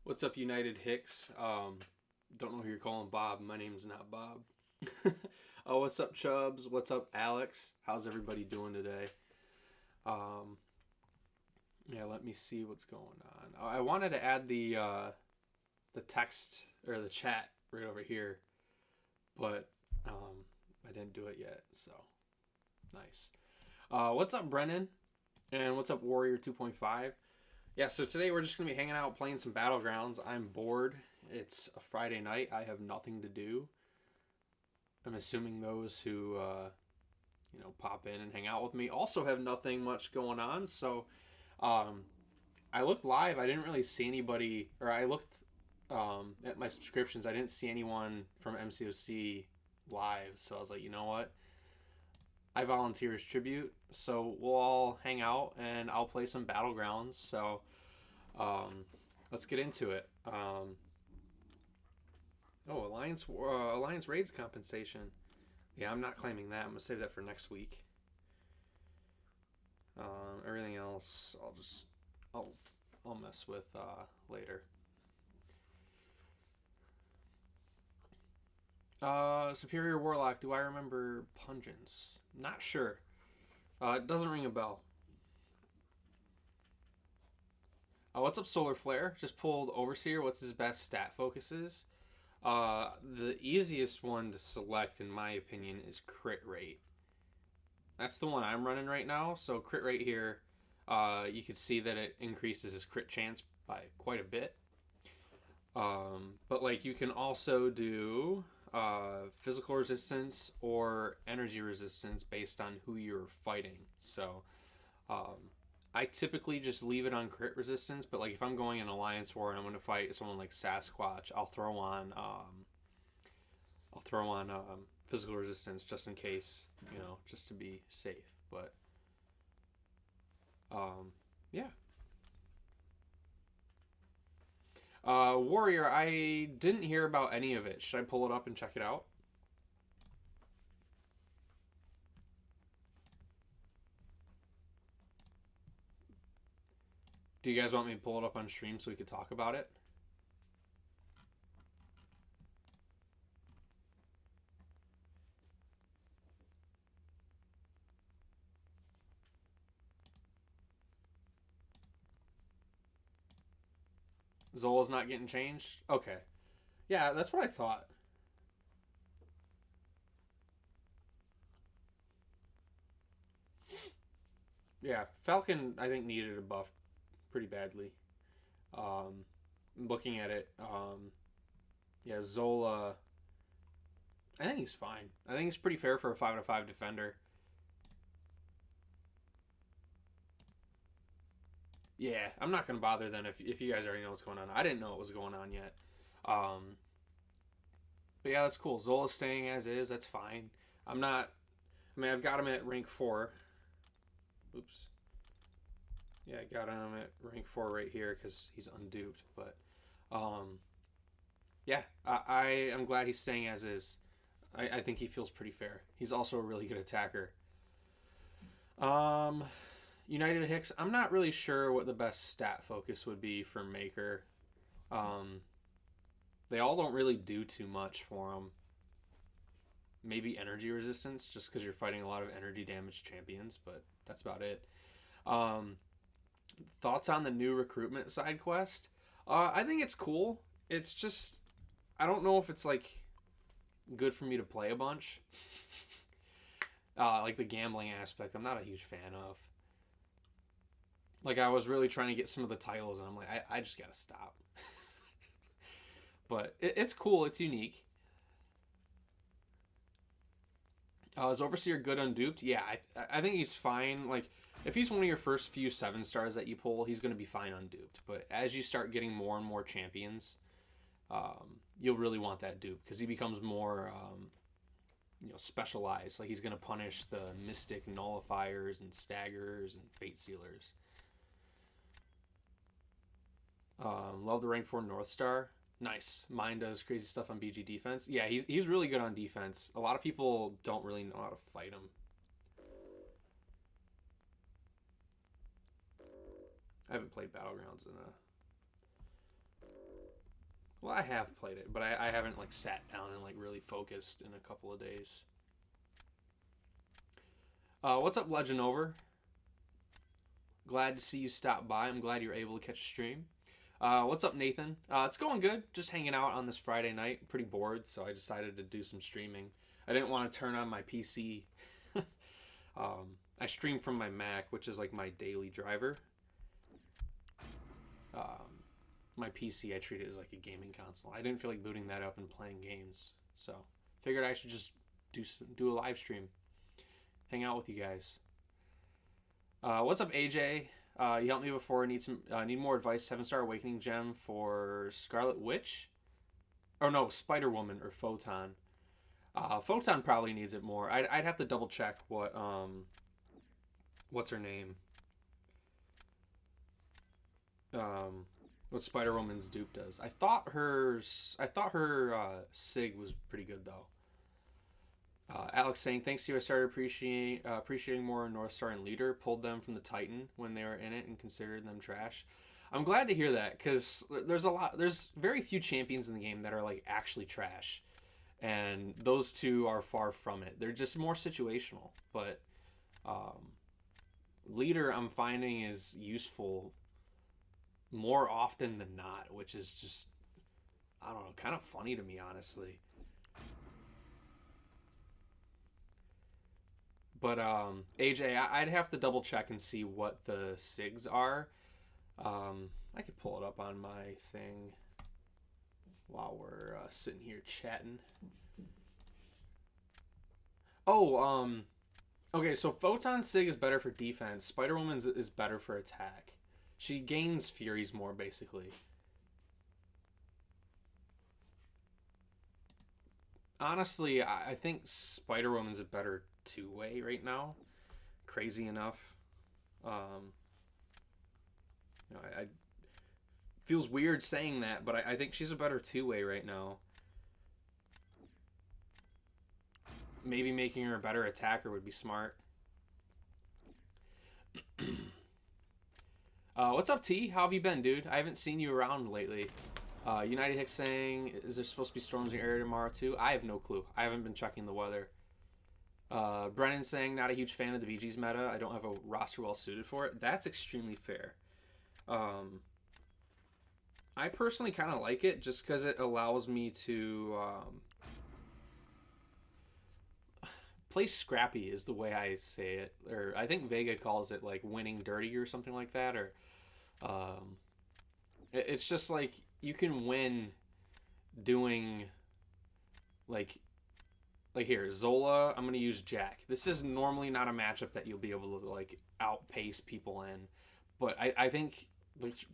What's up, United Hicks? Don't know who you're calling Bob. My name's not Bob. Oh, what's up, Chubbs? What's up, Alex? How's everybody doing today? Um, yeah, let me see what's going on. I wanted to add the text or the chat right over here, but I didn't do it yet. So nice. What's up, Brennan? And what's up, Warrior 2.5? Yeah, so today we're just going to be hanging out playing some Battlegrounds. I'm bored. It's a Friday night. I have nothing to do. I'm assuming those who, pop in and hang out with me also have nothing much going on. So I looked live. I didn't really see anybody, or I looked at my subscriptions. I didn't see anyone from MCOC live. So I was like, you know what? I volunteer as tribute, so we'll all hang out and I'll play some Battlegrounds. So let's get into it. Alliance raids compensation. Yeah, I'm not claiming that. I'm gonna save that for next week. Everything else, I'll mess with later. Superior Warlock. Do I remember Pungence? Not sure. It doesn't ring a bell. What's up, Solar Flare? Just pulled Overseer. What's his best stat focuses? The easiest one to select, in my opinion, is crit rate. That's the one I'm running right now. So crit rate here, you can see that it increases his crit chance by quite a bit. But like you can also do physical resistance or energy resistance based on who you're fighting. So I typically just leave it on crit resistance, but like if I'm going in Alliance War and I'm going to fight someone like Sasquatch, I'll throw on physical resistance just in case, just to be safe. But yeah. Warrior, I didn't hear about any of it. Should I pull it up and check it out? Do you guys want me to pull it up on stream so we could talk about it? Zola's not getting changed? Okay. Yeah, that's what I thought. Yeah, Falcon, I think, needed a buff pretty badly. Looking at it, yeah, Zola, I think he's fine. I think he's pretty fair for a 5-5 defender. Yeah, I'm not going to bother then if you guys already know what's going on. I didn't know what was going on yet. But yeah, that's cool. Zola's staying as is. That's fine. I've got him at rank 4. Oops. Yeah, I got him at rank 4 right here because he's unduped. But, yeah, I am glad he's staying as is. I think he feels pretty fair. He's also a really good attacker. United Hicks, I'm not really sure what the best stat focus would be for Maker. They all don't really do too much for him. Maybe energy resistance, just because you're fighting a lot of energy damage champions, but that's about it. Thoughts on the new recruitment side quest? I think it's cool. It's just, I don't know if it's like good for me to play a bunch. Like the gambling aspect, I'm not a huge fan of. Like I was really trying to get some of the titles, and I'm like, I just gotta stop. But it's cool. It's unique. Is Overseer good unduped? Yeah, I think he's fine. Like, if he's one of your first few 7-stars that you pull, he's going to be fine unduped. But as you start getting more and more champions, you'll really want that dupe because he becomes more, specialized. Like, he's going to punish the Mystic Nullifiers and Staggers and Fate Sealers. Love the rank 4 North Star. Nice. Mine does crazy stuff on BG defense. Yeah, he's really good on defense. A lot of people don't really know how to fight him. I haven't played Battlegrounds in Well, I have played it, but I haven't like sat down and like really focused in a couple of days. What's up, Legend Over? Glad to see you stop by. I'm glad you were able to catch a stream. What's up, Nathan? It's going good. Just hanging out on this Friday night. Pretty bored, so I decided to do some streaming. I didn't want to turn on my PC. I stream from my Mac, which is like my daily driver. My PC, I treat it as like a gaming console. I didn't feel like booting that up and playing games, so figured I should just do a live stream, hang out with you guys. What's up, AJ? You helped me before. Need more advice. 7-star Awakening gem for Scarlet Witch, or no, Spider Woman or Photon. Photon probably needs it more. I'd have to double check what's her name? What Spider Woman's dupe does. I thought her Sig was pretty good though. Alex saying, thanks to you, I started appreciating more North Star and Leader. Pulled them from the Titan when they were in it and considered them trash. I'm glad to hear that, because there's very few champions in the game that are like actually trash, and those two are far from it. They're just more situational. But Leader, I'm finding, is useful more often than not, which is just, I don't know, kind of funny to me, honestly. But AJ, I'd have to double check and see what the SIGs are. I could pull it up on my thing while we're sitting here chatting. Oh, okay, so Photon Sig is better for defense. Spider-Woman is better for attack. She gains Furies more, basically. Honestly, I think Spider-Woman's a better two-way right now. Crazy enough. I feels weird saying that, but I think she's a better two-way right now. Maybe making her a better attacker would be smart. What's up, T? How have you been, dude? I haven't seen you around lately. United Hicks saying, is there supposed to be storms in your area tomorrow too? I have no clue. I haven't been checking the weather. Brennan saying, not a huge fan of the VG's meta. I don't have a roster well suited for it. That's extremely fair. I personally kind of like it just because it allows me to play scrappy is the way I say it. Or I think Vega calls it like winning dirty or something like that. Or it's just like you can win doing like here, Zola, I'm going to use Jack. This is normally not a matchup that you'll be able to like outpace people in. But I think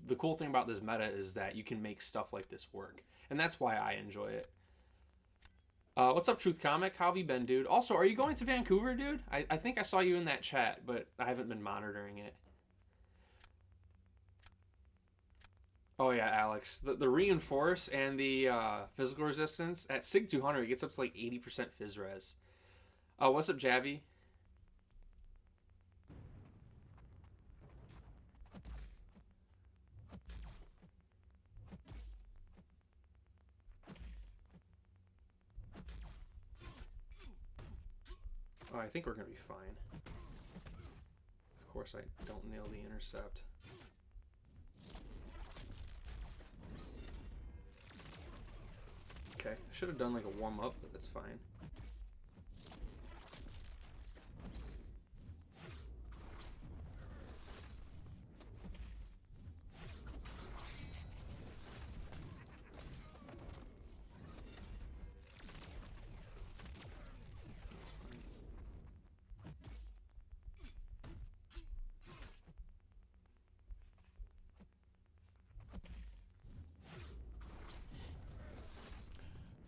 the cool thing about this meta is that you can make stuff like this work. And that's why I enjoy it. What's up, Truth Comic? How have you been, dude? Also, are you going to Vancouver, dude? I think I saw you in that chat, but I haven't been monitoring it. Oh yeah, Alex. The reinforce and the physical resistance at Sig 200 it gets up to like 80% phys res. What's up, Javi? Oh, I think we're gonna be fine. Of course, I don't nail the intercept. Okay, I should have done like a warm-up, but that's fine.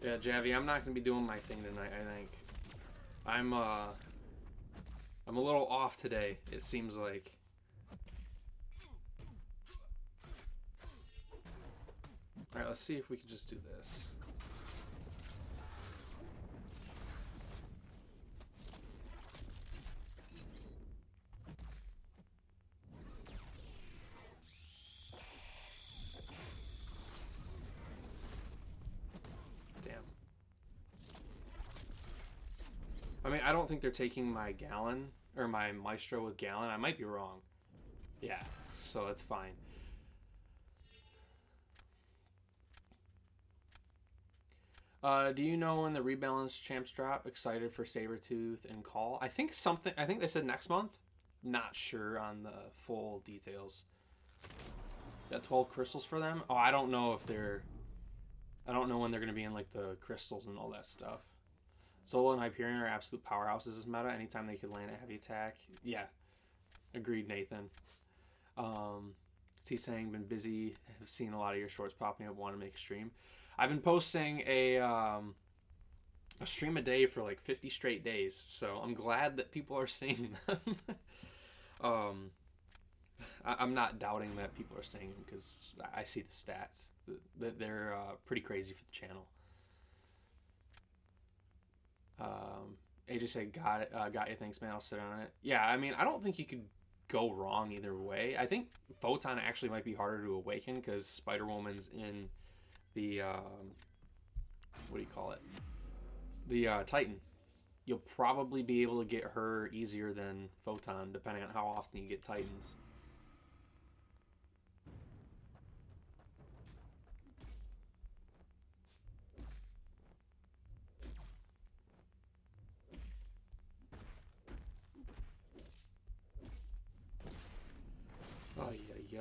Yeah, Javi, I'm not gonna be doing my thing tonight. I think I'm a little off today. It seems like. All right, let's see if we can just do this. I mean, I don't think they're taking my Gallon or my Maestro with Gallon. I might be wrong. Yeah, so it's fine. Do you know when the rebalance champs drop? Excited for Sabretooth and Call. I think they said next month. Not sure on the full details. Got 12 crystals for them. Oh, I don't know if they're. I don't know when they're going to be in like the crystals and all that stuff. Solo and Hyperion are absolute powerhouses as meta. Anytime they could land a heavy attack. Yeah. Agreed, Nathan. He's saying been busy. Have seen a lot of your shorts popping up. Want to make a stream. I've been posting a stream a day for like 50 straight days. So I'm glad that people are seeing them. I'm not doubting that people are seeing them because I see the stats. They're pretty crazy for the channel. AJ said, got you. Thanks, man. I'll sit on it. Yeah, I mean, I don't think you could go wrong either way. I think Photon actually might be harder to awaken because Spider-Woman's in the, what do you call it? The Titan. You'll probably be able to get her easier than Photon, depending on how often you get Titans.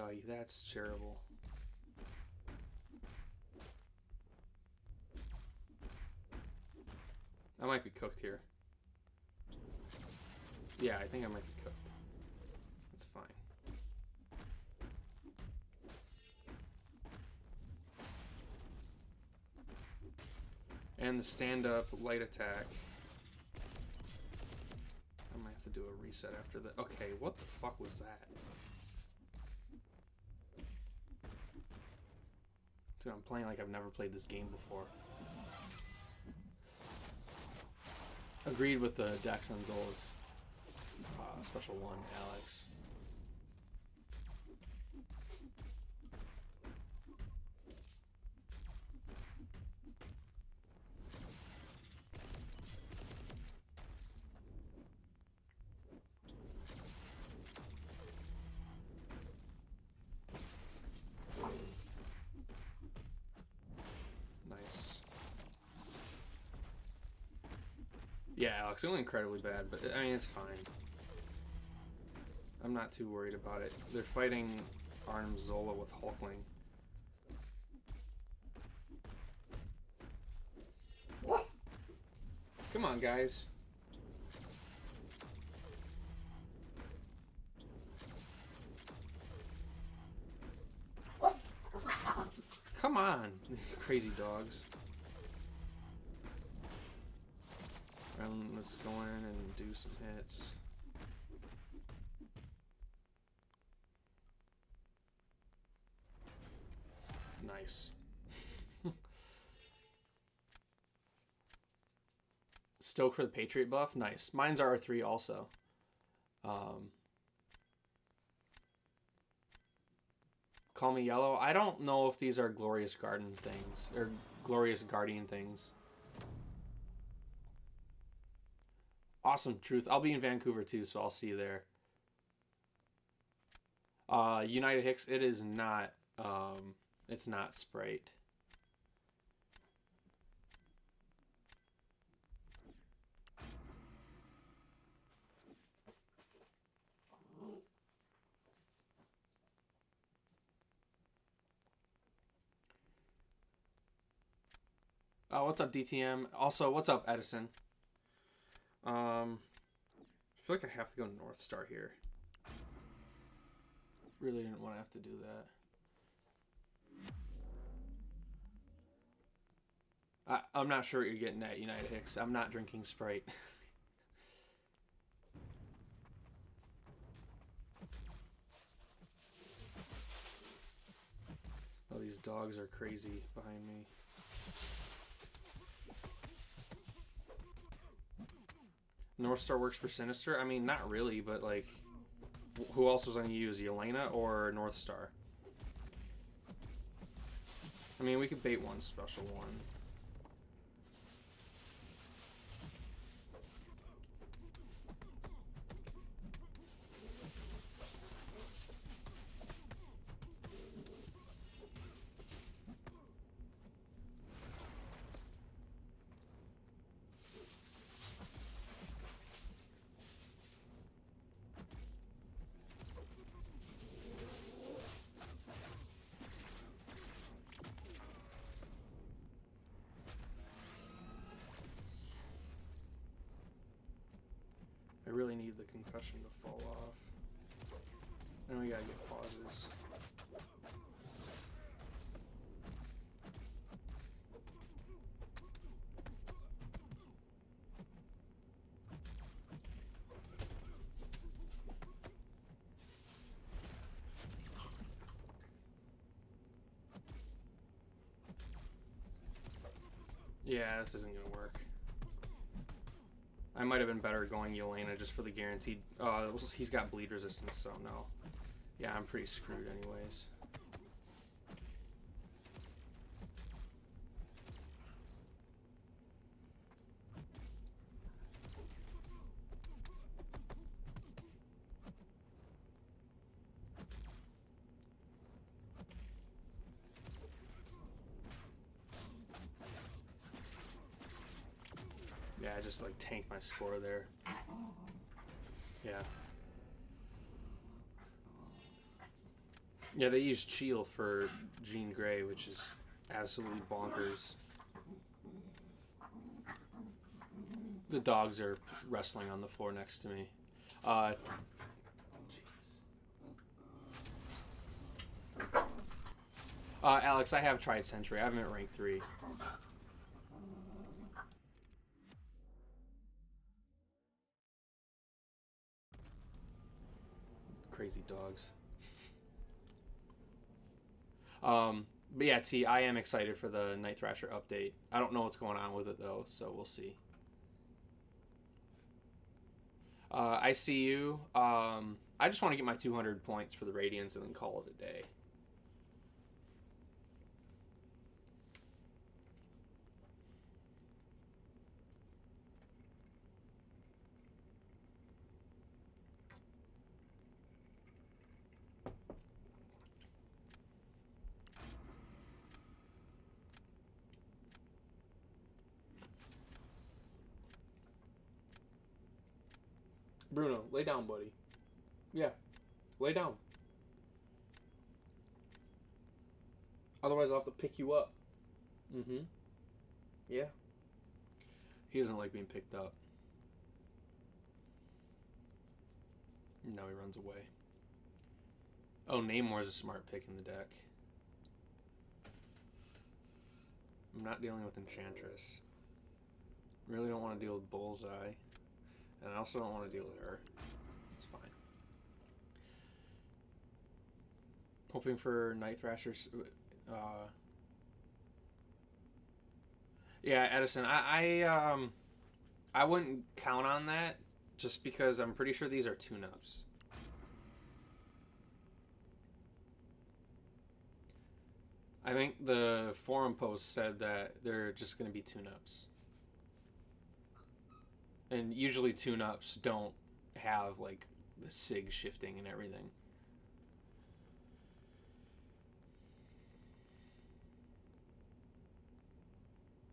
Ay, that's terrible. I might be cooked here. Yeah, I think I might be cooked. That's fine. And the stand-up light attack. I might have to do a reset after that. Okay, what the fuck was that? Dude, I'm playing like I've never played this game before. Agreed with the Dex on Zola's special one, Alex. Yeah, Alex, it went incredibly bad, but I mean, it's fine. I'm not too worried about it. They're fighting Arnim Zola with Hulkling. Come on, guys. Come on, crazy dogs. Let's go in and do some hits. Nice. Stoked for the Patriot buff? Nice. Mine's R3 also. Call me yellow. I don't know if these are Glorious Garden things, or Glorious Guardian things. Awesome, Truth. I'll be in Vancouver too, so I'll see you there. United Hicks, it is not, it's not Sprite. What's up, DTM? Also, what's up, Edison? I feel like I have to go North Star here. Really didn't want to have to do that. I'm not sure what you're getting at, United Hicks. I'm not drinking Sprite. Oh, these dogs are crazy behind me. North Star works for Sinister? I mean, not really, but like, who else was I going to use? Yelena or North Star? I mean, we could bait one special one. need the concussion to fall off. And we gotta get pauses. Yeah, this isn't gonna work. I might have been better going Yelena just for the guaranteed. He's got bleed resistance, so no. Yeah, I'm pretty screwed anyways. Yeah, I just like tanked my score there. Yeah. Yeah, they used Cheel for Jean Grey, which is absolutely bonkers. The dogs are wrestling on the floor next to me. Alex, I have tried Sentry. I'm at rank 3. Crazy dogs. But yeah, T, I am excited for the Night Thrasher update. I don't know what's going on with it though, so we'll see. I see you. I just want to get my 200 points for the Radiance and then call it a day. Bruno, lay down, buddy. Yeah, lay down. Otherwise, I'll have to pick you up. Mm-hmm. Yeah. He doesn't like being picked up. Now he runs away. Oh, Namor's a smart pick in the deck. I'm not dealing with Enchantress. Really don't want to deal with Bullseye. And I also don't want to deal with her. It's fine. Hoping for Night Thrashers. Yeah, Edison. I wouldn't count on that just because I'm pretty sure these are tune-ups. I think the forum post said that they're just going to be tune-ups. And usually tune-ups don't have like the sig shifting and everything.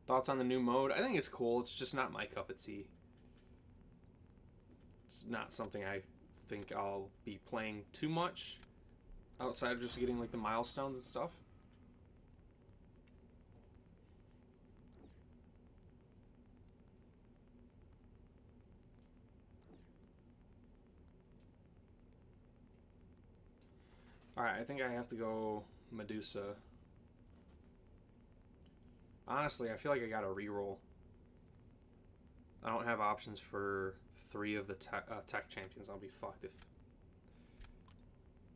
Thoughts on the new mode? I think it's cool. It's just not my cup of tea. It's not something I think I'll be playing too much outside of just getting like the milestones and stuff. Alright, I think I have to go Medusa. Honestly, I feel like I gotta reroll. I don't have options for 3 of the tech champions. I'll be fucked if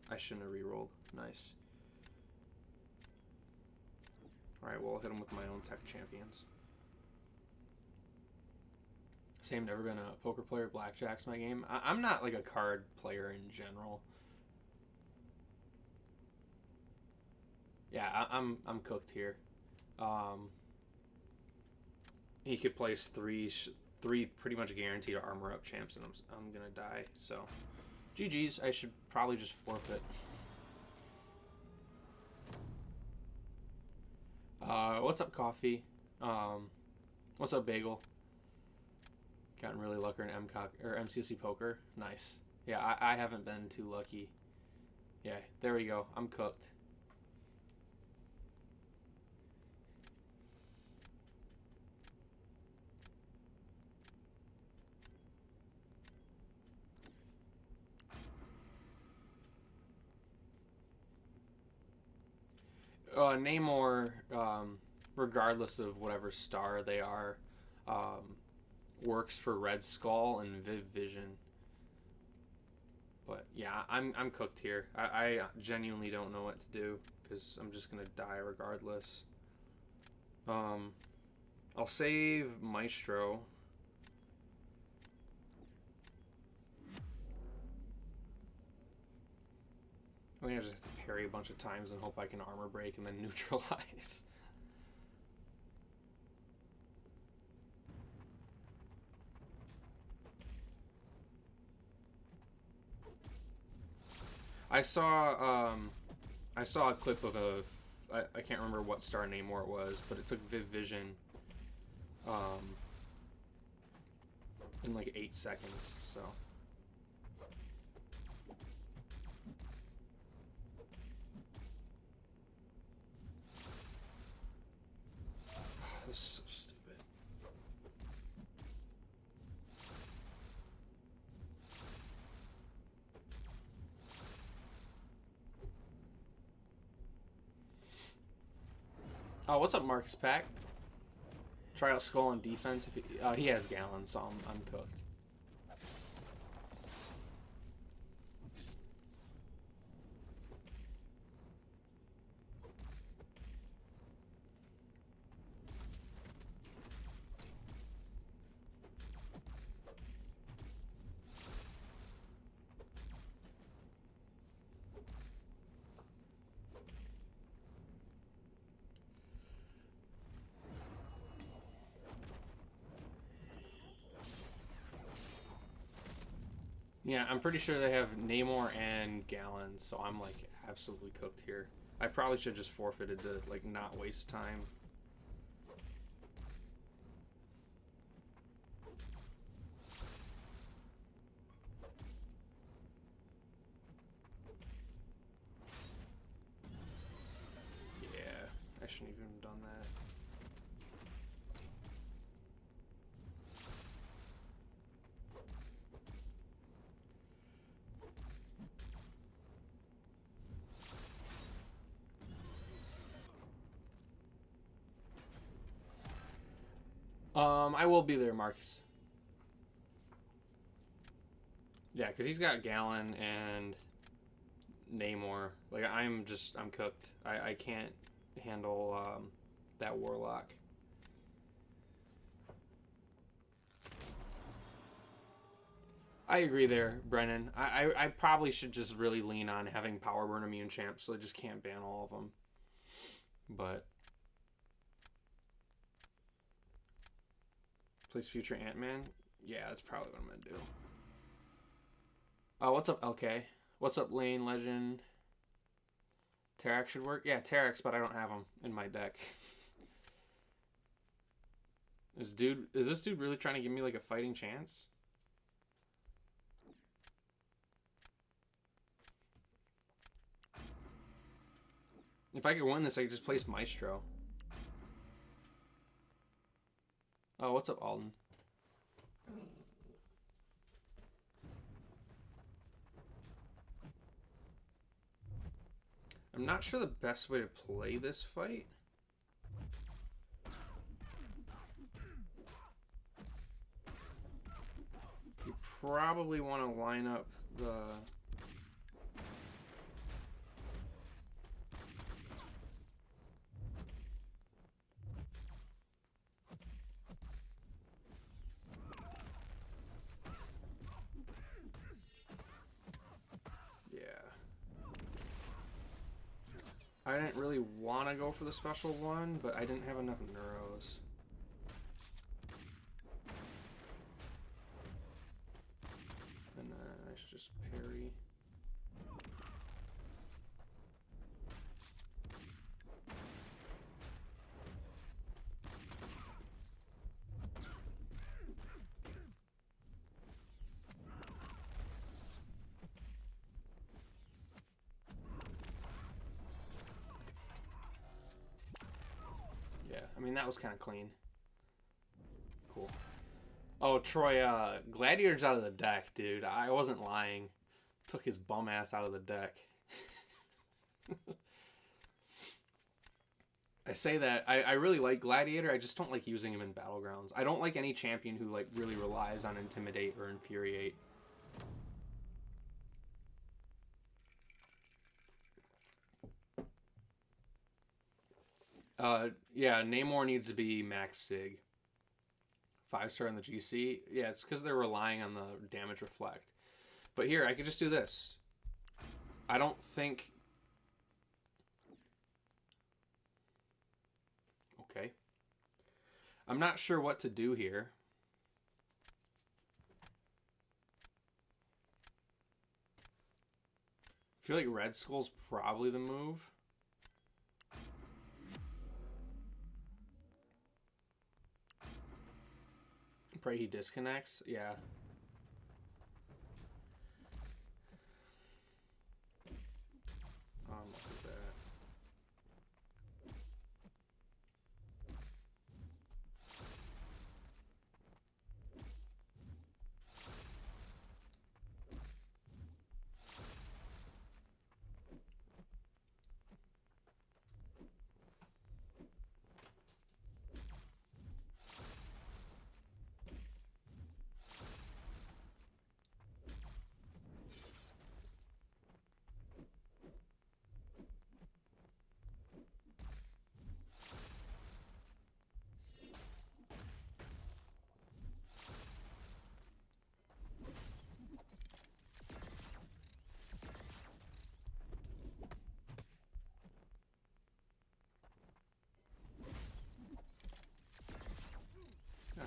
I shouldn't have rerolled. Nice. Alright, well, I'll hit them with my own tech champions. Same, never been a poker player. Blackjack's my game. I'm not like a card player in general. Yeah, I'm cooked here. He could place three pretty much guaranteed armor up champs, and I'm gonna die. So, GG's. I should probably just forfeit. What's up, Coffee? What's up, Bagel? Gotten really lucky in MCSC poker. Nice. Yeah, I haven't been too lucky. Yeah, there we go. I'm cooked. Namor, regardless of whatever star they are, um, works for Red Skull and Viv Vision. But yeah, I'm cooked here. I genuinely don't know what to do because I'm just gonna die regardless. Um, I'll save Maestro. I think I just have to parry a bunch of times and hope I can armor break and then neutralize. I saw I saw a clip of I can't remember what star Namor it was, but it took Viv Vision um, in like 8 seconds. So this is so stupid. Oh, what's up, Marcus Pack? Try out Skull on defense. If he has Gallon, so I'm cooked. Yeah, I'm pretty sure they have Namor and Gallon, so I'm like absolutely cooked here. I probably should just forfeited to like not waste time. Yeah, I shouldn't even have done that. I will be there, Marcus. Yeah, because he's got Gallon and Namor. Like I'm cooked. I can't handle that Warlock. I agree there, Brennan. I probably should just really lean on having Power Burn immune champs, so I just can't ban all of them. But place future Ant-Man. Yeah, that's probably what I'm gonna do. Oh, what's up, LK? What's up, Lane Legend? Terax should work. Yeah, Terax, but I don't have him in my deck. Is this dude really trying to give me like a fighting chance? If I could win this, I could just place Maestro. Oh, what's up, Alden? I'm not sure the best way to play this fight. You probably want to line up the... I didn't really want to go for the special one, but I didn't have enough Neuros. And then I should just parry. Yeah, I mean, that was kind of clean. Cool. Oh, Troy, Gladiator's out of the deck, dude. I wasn't lying. Took his bum ass out of the deck. I say that I really like Gladiator. I just don't like using him in Battlegrounds. I don't like any champion who like really relies on Intimidate or Infuriate. Yeah, Namor needs to be max Sig. 5-star in the GC. Yeah, it's because they're relying on the damage reflect. But here, I could just do this. I don't think... Okay. I'm not sure what to do here. I feel like Red Skull's probably the move. Pray he disconnects. Yeah. Look at that.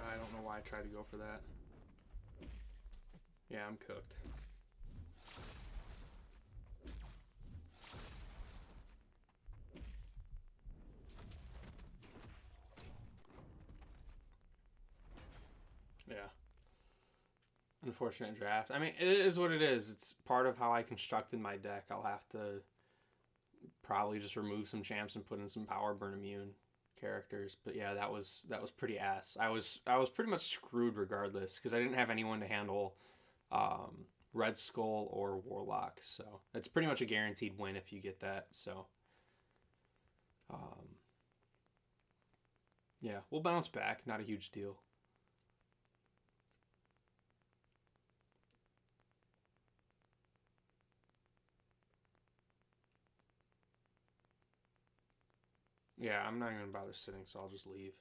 I don't know why I tried to go for that. Yeah, I'm cooked. Yeah. Unfortunate draft. I mean, it is what it is. It's part of how I constructed my deck. I'll have to probably just remove some champs and put in some power burn immune characters. But yeah, that was pretty ass. I was pretty much screwed regardless because I didn't have anyone to handle Red Skull or Warlock. So it's pretty much a guaranteed win if you get that. So yeah, we'll bounce back. Not a huge deal. Yeah, I'm not going to bother sitting, so I'll just leave.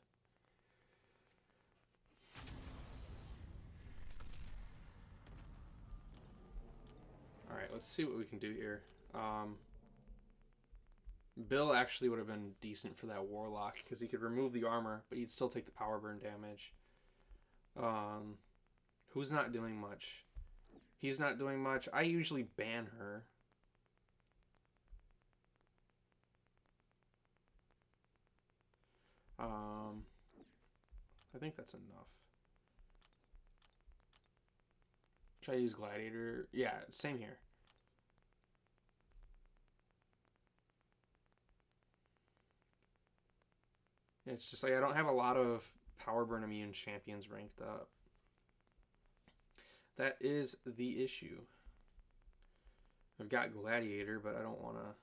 Alright, let's see what we can do here. Bill actually would have been decent for that Warlock, because he could remove the armor, but he'd still take the power burn damage. Who's not doing much? He's not doing much. I usually ban her. I think that's enough. Try to use Gladiator. Yeah, same here. It's just like I don't have a lot of power burn immune champions ranked up. That is the issue. I've got Gladiator, but I don't want to...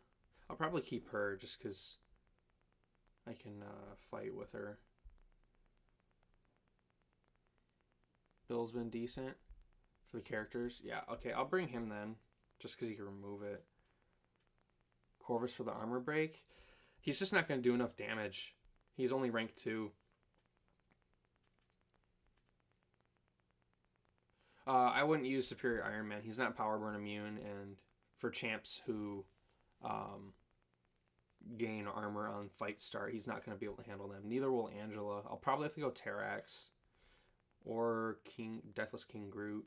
I'll probably keep her just because I can fight with her. Bill's been decent for the characters. Yeah, okay, I'll bring him then, just because he can remove it. Corvus for the armor break. He's just not going to do enough damage. He's only rank 2. I wouldn't use Superior Iron Man. He's not power burn immune, and for champs who gain armor on fight start, he's not going to be able to handle them. Neither will Angela. I'll probably have to go Terrax or Deathless King Groot.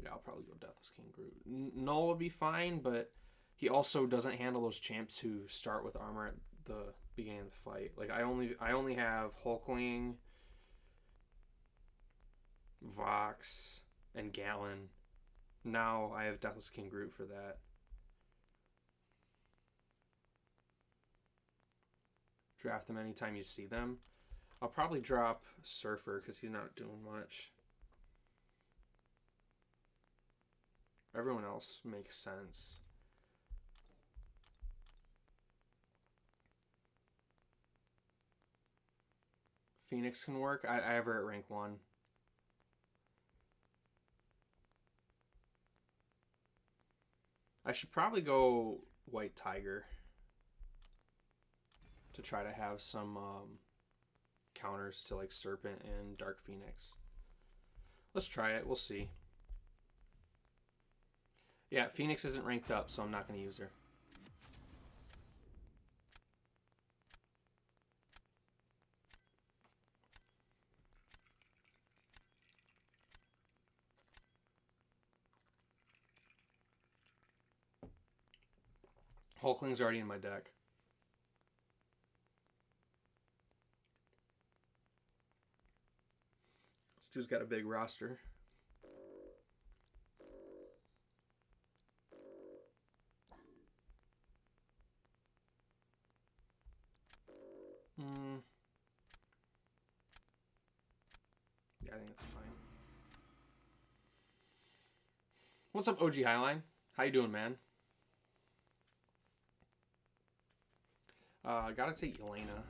Yeah, I'll probably go Deathless King Groot. Null would be fine, but he also doesn't handle those champs who start with armor at the beginning of the fight. Like I only have Hulkling, Vox, and Gallon. Now I have Deathless King Groot for that. Draft them anytime you see them. I'll probably drop Surfer because he's not doing much. Everyone else makes sense. Phoenix can work. I have her at rank 1. I should probably go White Tiger to try to have some counters to like Serpent and Dark Phoenix. Let's try it. We'll see. Yeah, Phoenix isn't ranked up, so I'm not going to use her. Hulkling's already in my deck. This dude's got a big roster. Yeah, I think it's fine. What's up, OG Highline? How you doing, man? I gotta take Elena.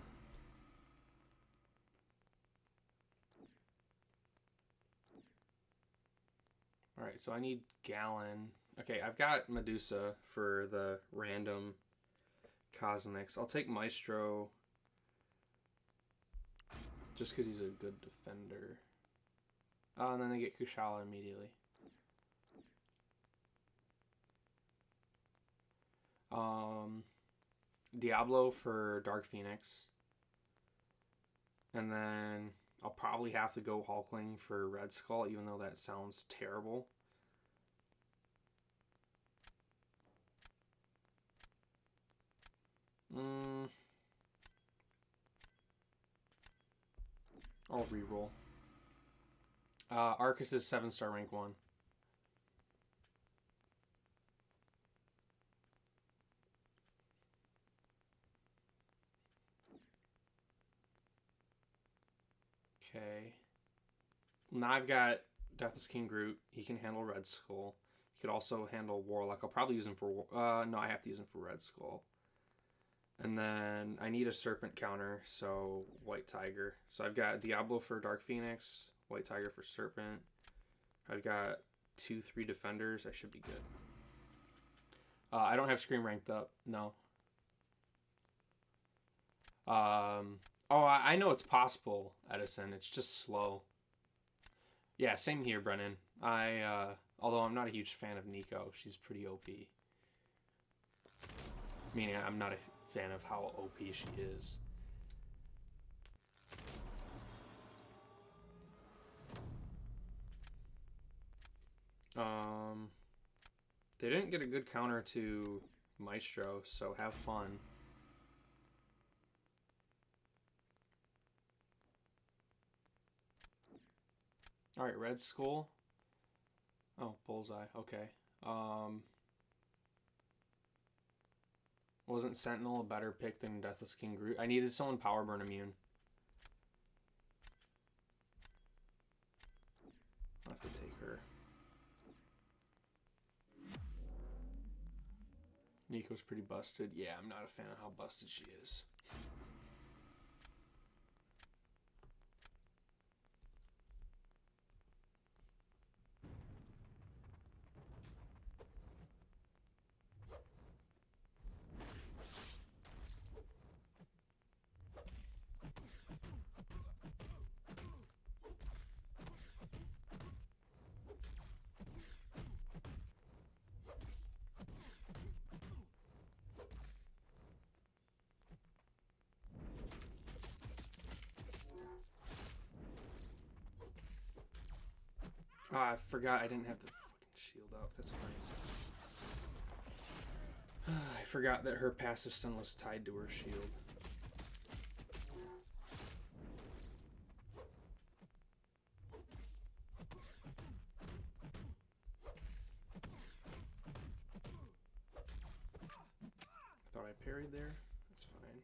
Alright, so I need Gallon. Okay, I've got Medusa for the random Cosmics. I'll take Maestro just because he's a good defender. Oh, and then they get Kushala immediately. Diablo for Dark Phoenix. And then I'll probably have to go Hulkling for Red Skull, even though that sounds terrible. I'll reroll. Arcus is 7-star rank 1. Okay. Now I've got Deathless King Groot. He can handle Red Skull. He could also handle Warlock. I'll probably use him for... no, I have to use him for Red Skull. And then I need a Serpent counter, so White Tiger. So I've got Diablo for Dark Phoenix, White Tiger for Serpent. I've got 2-3 defenders. I should be good. I don't have Scream ranked up. No. Oh, I know it's possible, Edison. It's just slow. Yeah, same here, Brennan. Although I'm not a huge fan of Nico. She's pretty OP. Meaning I'm not a fan of how OP she is. They didn't get a good counter to Maestro, so have fun. Alright, Red Skull. Oh, Bullseye. Okay. Wasn't Sentinel a better pick than Deathless King Groot? I needed someone Power Burn immune. I'll have to take her. Nico's pretty busted. Yeah, I'm not a fan of how busted she is. Oh, I forgot I didn't have the fucking shield up. That's fine. I forgot that her passive stun was tied to her shield. I thought I parried there. That's fine.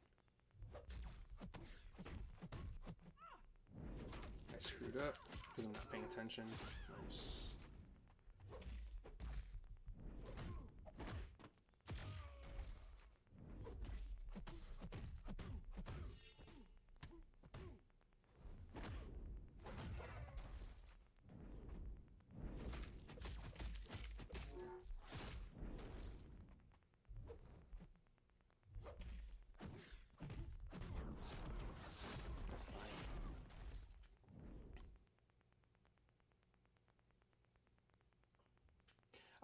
I screwed up because I'm not paying attention. Nice.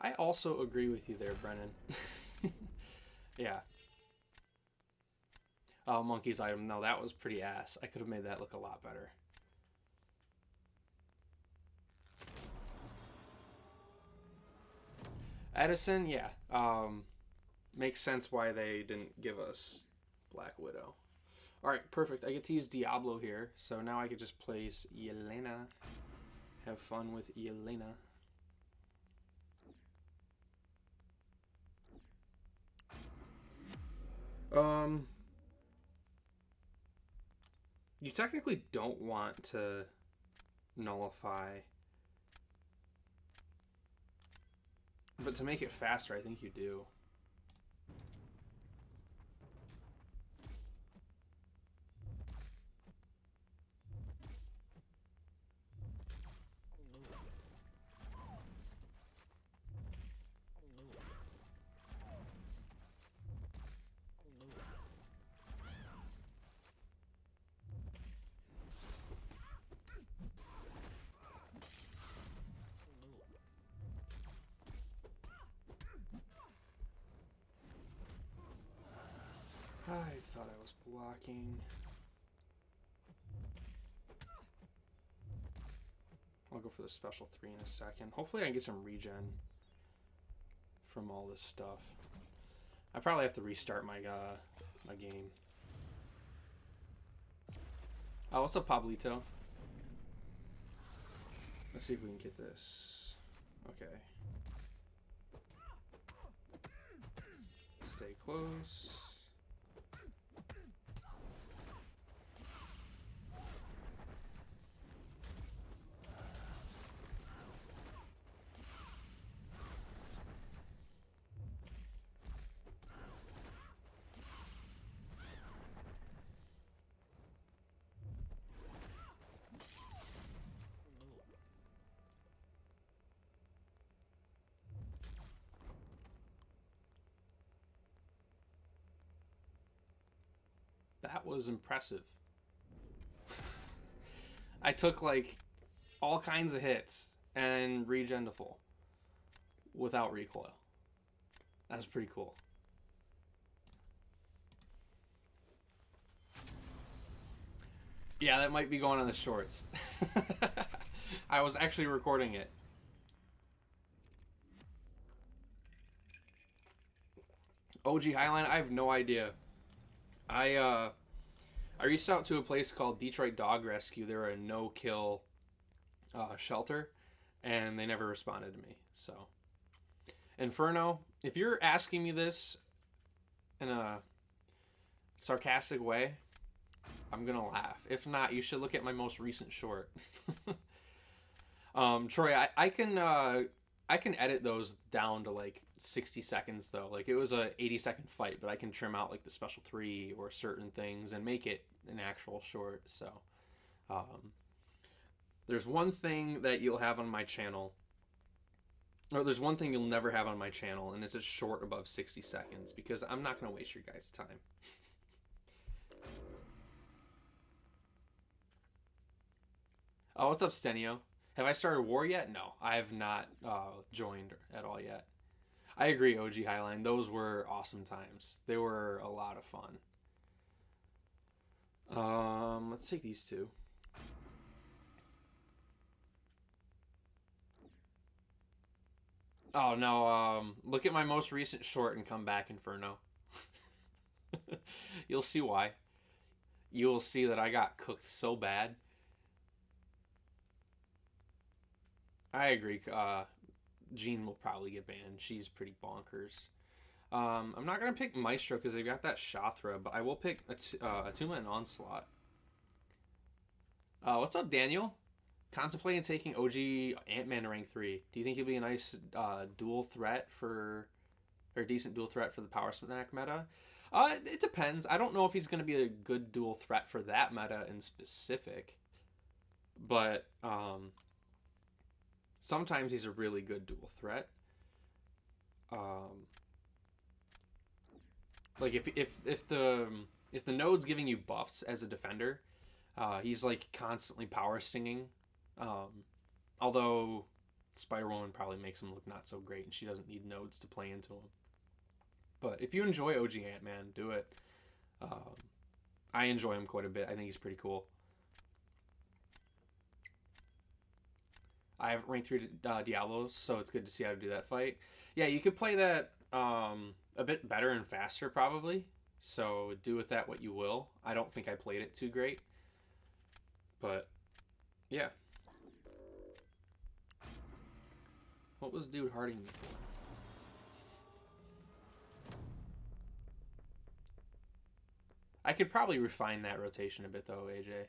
I also agree with you there, Brennan. Yeah. Oh, Monkey's item. No, that was pretty ass. I could have made that look a lot better. Edison, yeah. Makes sense why they didn't give us Black Widow. Alright, perfect. I get to use Diablo here, so now I could just place Yelena. Have fun with Yelena. You technically don't want to nullify, but to make it faster, I think you do. I thought I was blocking. I'll go for the special 3 in a second. Hopefully I can get some regen from all this stuff. I probably have to restart my my game. Oh, what's up, Pablito? Let's see if we can get this. Okay. Stay close. That was impressive. I took like all kinds of hits and regen to full without recoil. That's pretty cool. Yeah, that might be going on the shorts. I was actually recording it. OG Highline, I have no idea. I reached out to a place called Detroit Dog Rescue. They're a no-kill shelter, and they never responded to me. So, Inferno, if you're asking me this in a sarcastic way, I'm gonna laugh. If not, you should look at my most recent short. Troy, I can edit those down to like 60 seconds though. Like it was a 80-second fight, but I can trim out like the special 3 or certain things and make it an actual short. So there's one thing that you'll have on my channel, or there's one thing you'll never have on my channel, and it's a short above 60 seconds because I'm not going to waste your guys' time. Oh, what's up, Stenio? Have I started war yet? No, I have not joined at all yet. I agree, OG Highline. Those were awesome times. They were a lot of fun. Let's take these two. Oh no, look at my most recent short and come back, Inferno. You'll see why. You will see that I got cooked so bad. I agree. Jean will probably get banned. She's pretty bonkers. I'm not going to pick Maestro because they've got that Shathra, but I will pick Atuma and Onslaught. What's up, Daniel? Contemplating taking OG Ant-Man to rank 3. Do you think he'll be a nice dual threat for, or decent dual threat for the Power Snack meta? It depends. I don't know if he's going to be a good dual threat for that meta in specific, but sometimes he's a really good dual threat. Like if the node's giving you buffs as a defender, he's like constantly power stinging. Although Spider-Woman probably makes him look not so great, and she doesn't need nodes to play into him. But if you enjoy OG Ant-Man, do it. I enjoy him quite a bit. I think he's pretty cool. I haven't ranked through Diablo, so it's good to see how to do that fight. Yeah, you could play that a bit better and faster, probably. So do with that what you will. I don't think I played it too great. But, yeah. What was dude harding me for? I could probably refine that rotation a bit, though, AJ.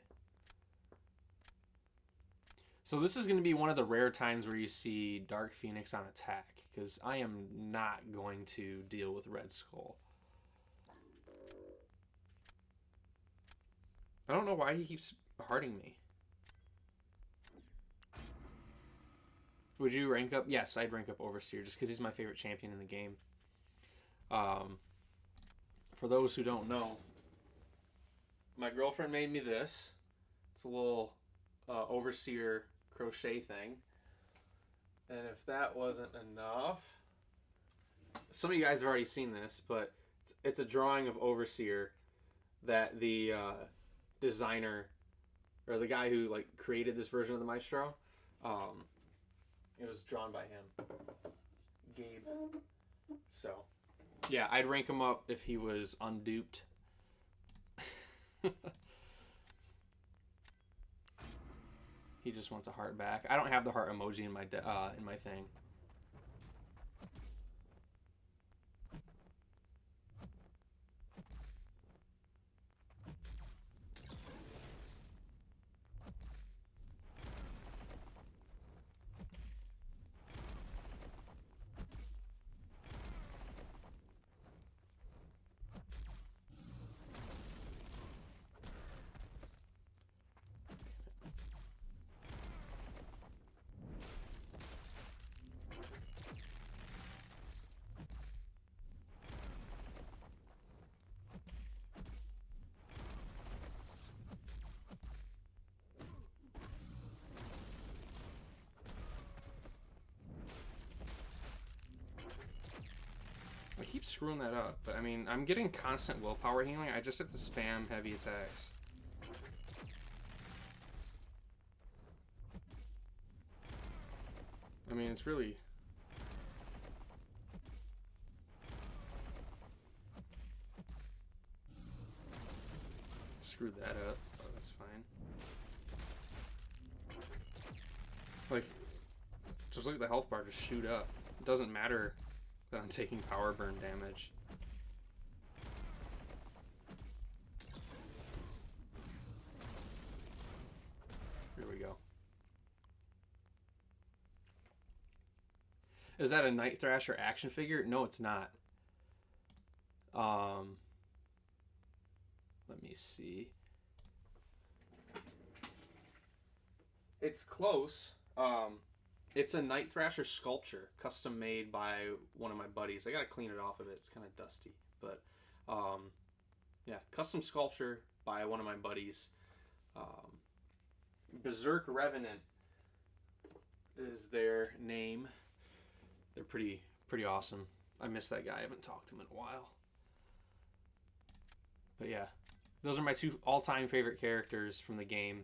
So this is going to be one of the rare times where you see Dark Phoenix on attack, because I am not going to deal with Red Skull. I don't know why he keeps harding me. Would you rank up? Yes, I'd rank up Overseer just because he's my favorite champion in the game. For those who don't know, my girlfriend made me this. It's a little Overseer crochet thing. And if that wasn't enough, some of you guys have already seen this, but it's a drawing of Overseer that the designer, or the guy who like created this version of the Maestro, it was drawn by him, Gabe. So, yeah, I'd rank him up if he was unduped. He just wants a heart back. I don't have the heart emoji in my thing. I keep screwing that up, but I mean, I'm getting constant willpower healing. I just have to spam heavy attacks. I mean, it's really... Screwed that up. Oh, that's fine. Like, just look at the health bar just shoot up. It doesn't matter that I'm taking power burn damage. Here we go. Is that a Night Thrasher action figure? No, it's not. Let me see. It's close. It's a Night Thrasher sculpture, custom made by one of my buddies. I gotta clean it off of it. It's kind of dusty, but yeah, custom sculpture by one of my buddies. Berserk Revenant is their name. They're pretty awesome. I miss that guy. I haven't talked to him in a while. But yeah, those are my two all-time favorite characters from the game.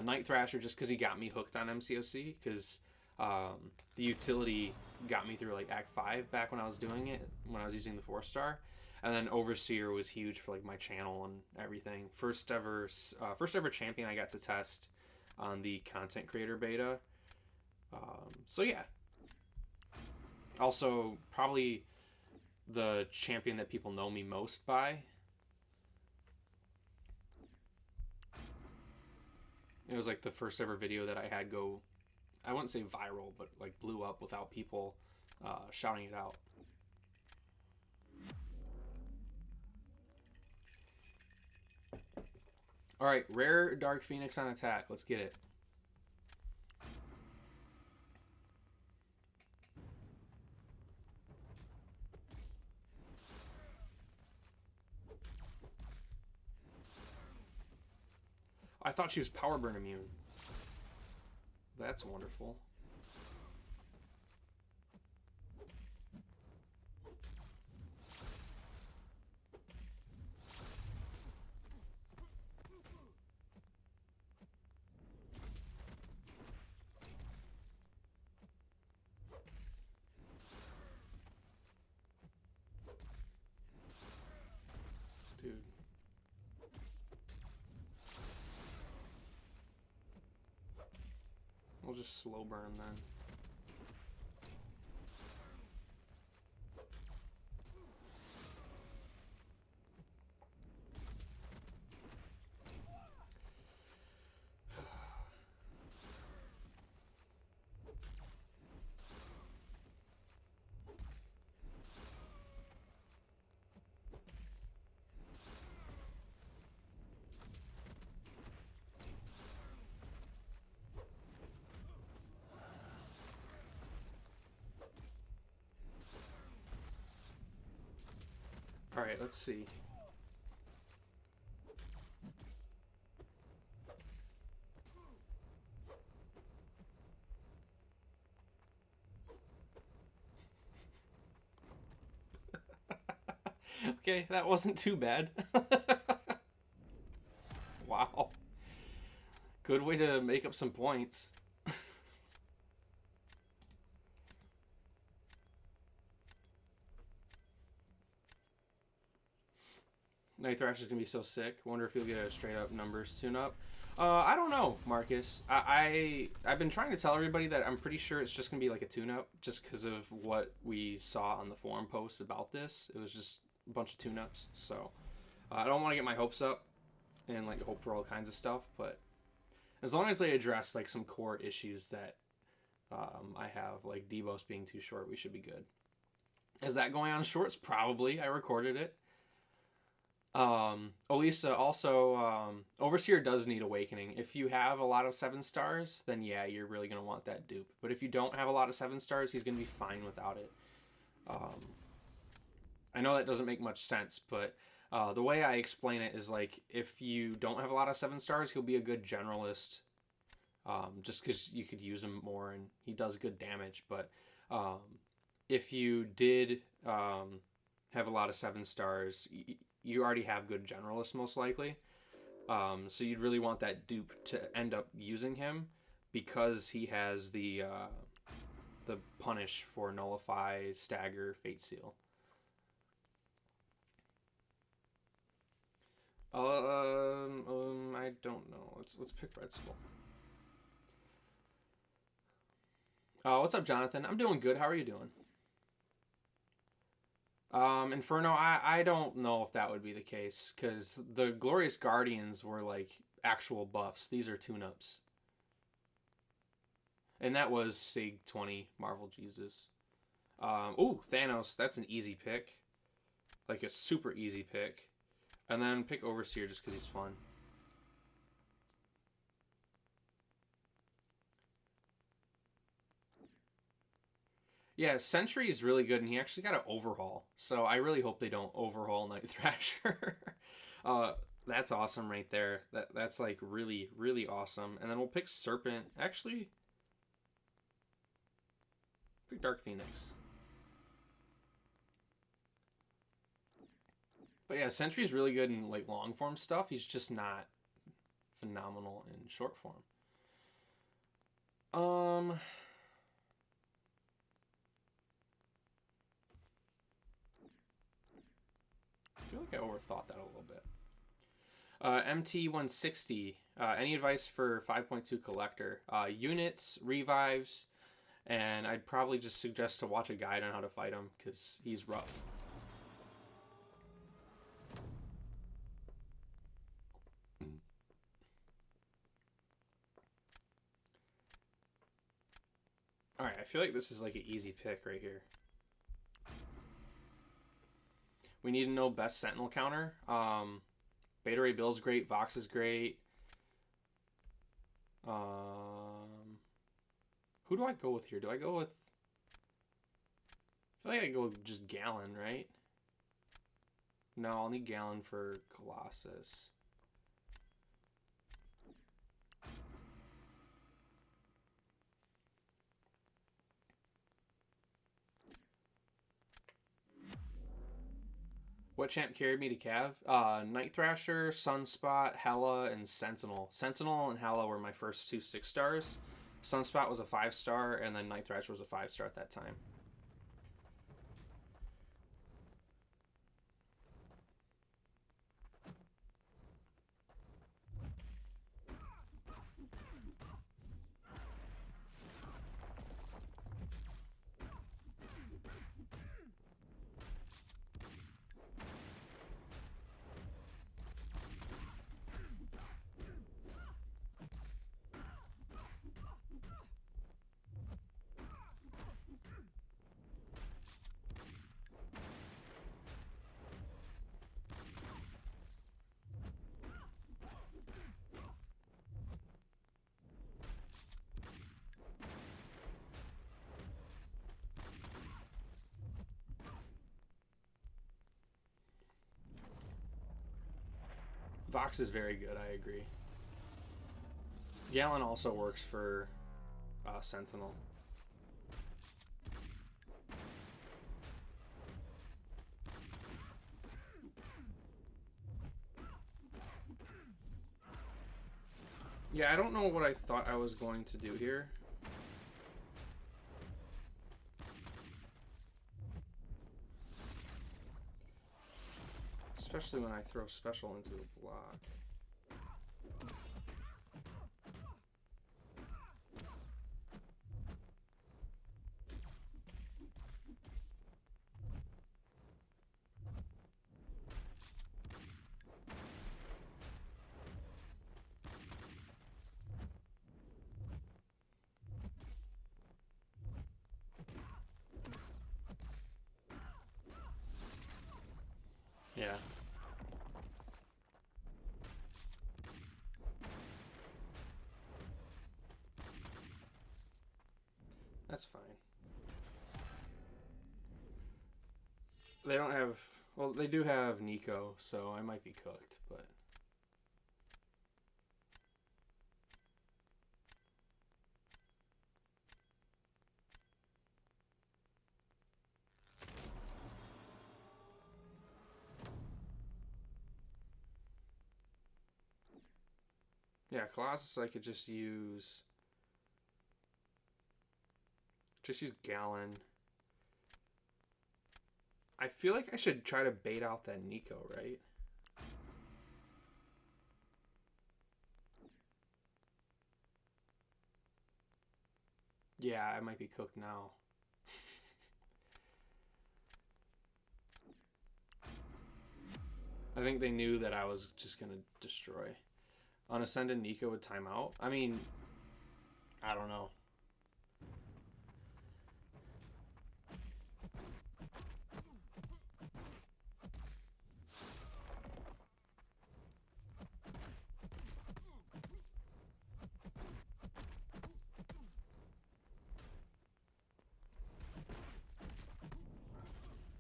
Night Thrasher, just because he got me hooked on MCOC, because the utility got me through like Act 5 back when I was doing it, when I was using the 4-star. And then Overseer was huge for like my channel and everything. First ever champion I got to test on the content creator beta. So yeah. Also, probably the champion that people know me most by. It was like the first ever video that I had go, I wouldn't say viral, but like blew up without people shouting it out. Alright, rare Dark Phoenix on attack. Let's get it. I thought she was power burn immune. That's wonderful. just slow burn then. All right, let's see. Okay, that wasn't too bad. Wow. Good way to make up some points. Night Thrasher's gonna be so sick. Wonder if he'll get a straight up numbers tune up. I don't know, Marcus. I've been trying to tell everybody that I'm pretty sure it's just gonna be like a tune up, just because of what we saw on the forum posts about this. It was just a bunch of tune ups. So I don't want to get my hopes up and like hope for all kinds of stuff. But as long as they address like some core issues that I have, like Debos being too short, we should be good. Is that going on shorts? Probably. I recorded it. Elisa, also, Overseer does need Awakening. If you have a lot of 7 stars, then yeah, you're really going to want that dupe. But if you don't have a lot of 7 stars, he's going to be fine without it. I know that doesn't make much sense, but the way I explain it is like, if you don't have a lot of 7 stars, he'll be a good generalist, just because you could use him more and he does good damage. But if you did have a lot of 7 stars, you already have good generalists most likely. So you'd really want that dupe to end up using him because he has the punish for nullify, stagger, fate seal. I don't know. Let's pick Red Skull. What's up, Jonathan? I'm doing good. How are you doing? Inferno, I don't know if that would be the case, because the Glorious Guardians were like actual buffs. These are tune-ups. And that was Sig 20, Marvel Jesus. Ooh, Thanos, that's an easy pick. Like a super easy pick. And then pick Overseer just because he's fun. Yeah, Sentry is really good, and he actually got an overhaul. So I really hope they don't overhaul Night Thrasher. That's awesome right there. That's like really, really awesome. And then we'll pick Serpent. Actually, pick Dark Phoenix. But yeah, Sentry's really good in like long form stuff. He's just not phenomenal in short form. I feel like I overthought that a little bit. MT160. Any advice for 5.2 collector? Units, revives, and I'd probably just suggest to watch a guide on how to fight him because he's rough. Alright, I feel like this is like an easy pick right here. We need to know best Sentinel counter. Beta Ray Bill's great. Vox is great. Who do I go with here? Do I go with... I feel like I go with just Gallon, right? No, I'll need Gallon for Colossus. What champ carried me to Cav? Night Thrasher, Sunspot, Hela, and Sentinel. Sentinel and Hela were my first 2 6-stars. Sunspot was a 5-star, and then Night Thrasher was a 5-star at that time. Vox is very good, I agree. Gallon also works for Sentinel. Yeah, I don't know what I thought I was going to do here. Especially when I throw special into a block. Yeah. That's fine. They don't have... Well, they do have Nico, so I might be cooked, but... Yeah, Colossus I could just use... Just use Gallon. I feel like I should try to bait out that Nico, right? Yeah, I might be cooked now. I think they knew that I was just going to destroy. Unascended Nico would time out. I mean, I don't know.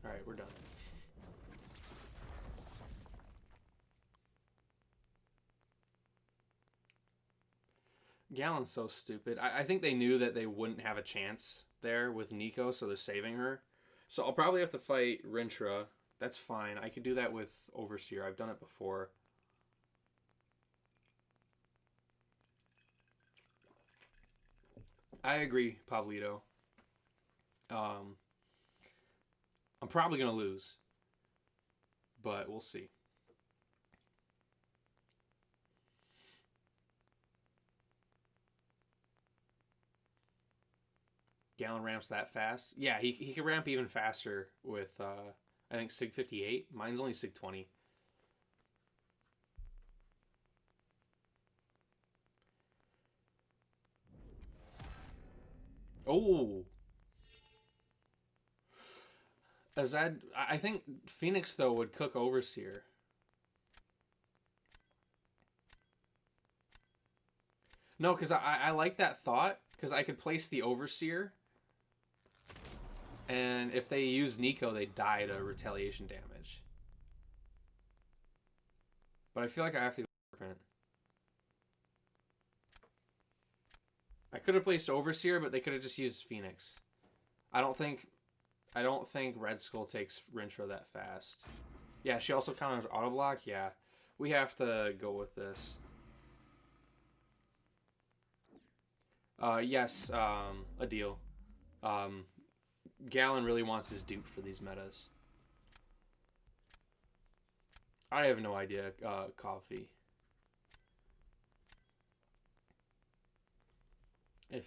Alright, we're done. Gallon's so stupid. I think they knew that they wouldn't have a chance there with Nico, so they're saving her. So I'll probably have to fight Rintra. That's fine. I could do that with Overseer. I've done it before. I agree, Pablito. I'm probably going to lose, but we'll see. Gallon ramps that fast? Yeah, he can ramp even faster with, I think, Sig 58. Mine's only Sig 20. Oh! Azad, I think Phoenix, though, would cook Overseer. No, because I like that thought, because I could place the Overseer, and if they use Nico, they die to retaliation damage. But I feel like I have to go print. I could have placed Overseer, but they could have just used Phoenix. I don't think Red Skull takes Rintra that fast. Yeah, she also counters auto block. Yeah, we have to go with this. Yes, a deal. Gallon really wants his dupe for these metas. I have no idea, Coffee. If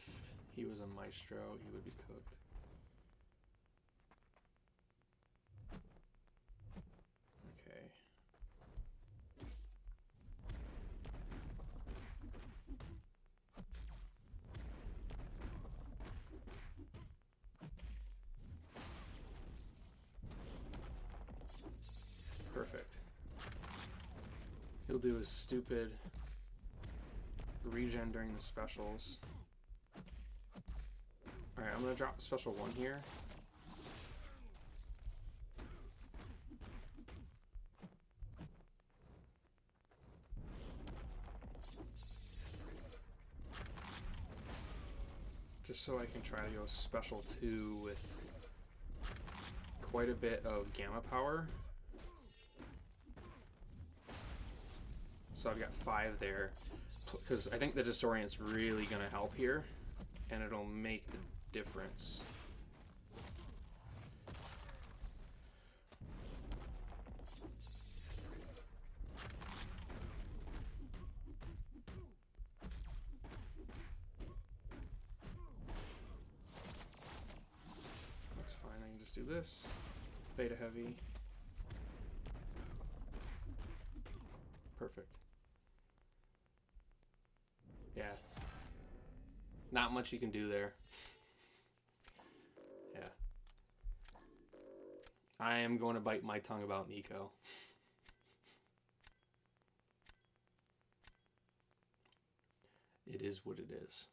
he was a Maestro, he would be cooked. Okay. Perfect. He'll do his stupid regen during the specials. Alright, I'm gonna drop special 1 here. Just so I can try to go special 2 with quite a bit of gamma power. So I've got 5 there, because I think the Disorient's really going to help here, and it'll make the difference. That's fine, I can just do this. Beta heavy. Perfect. Yeah. Not much you can do there. Yeah. I am going to bite my tongue about Nico. It is what it is.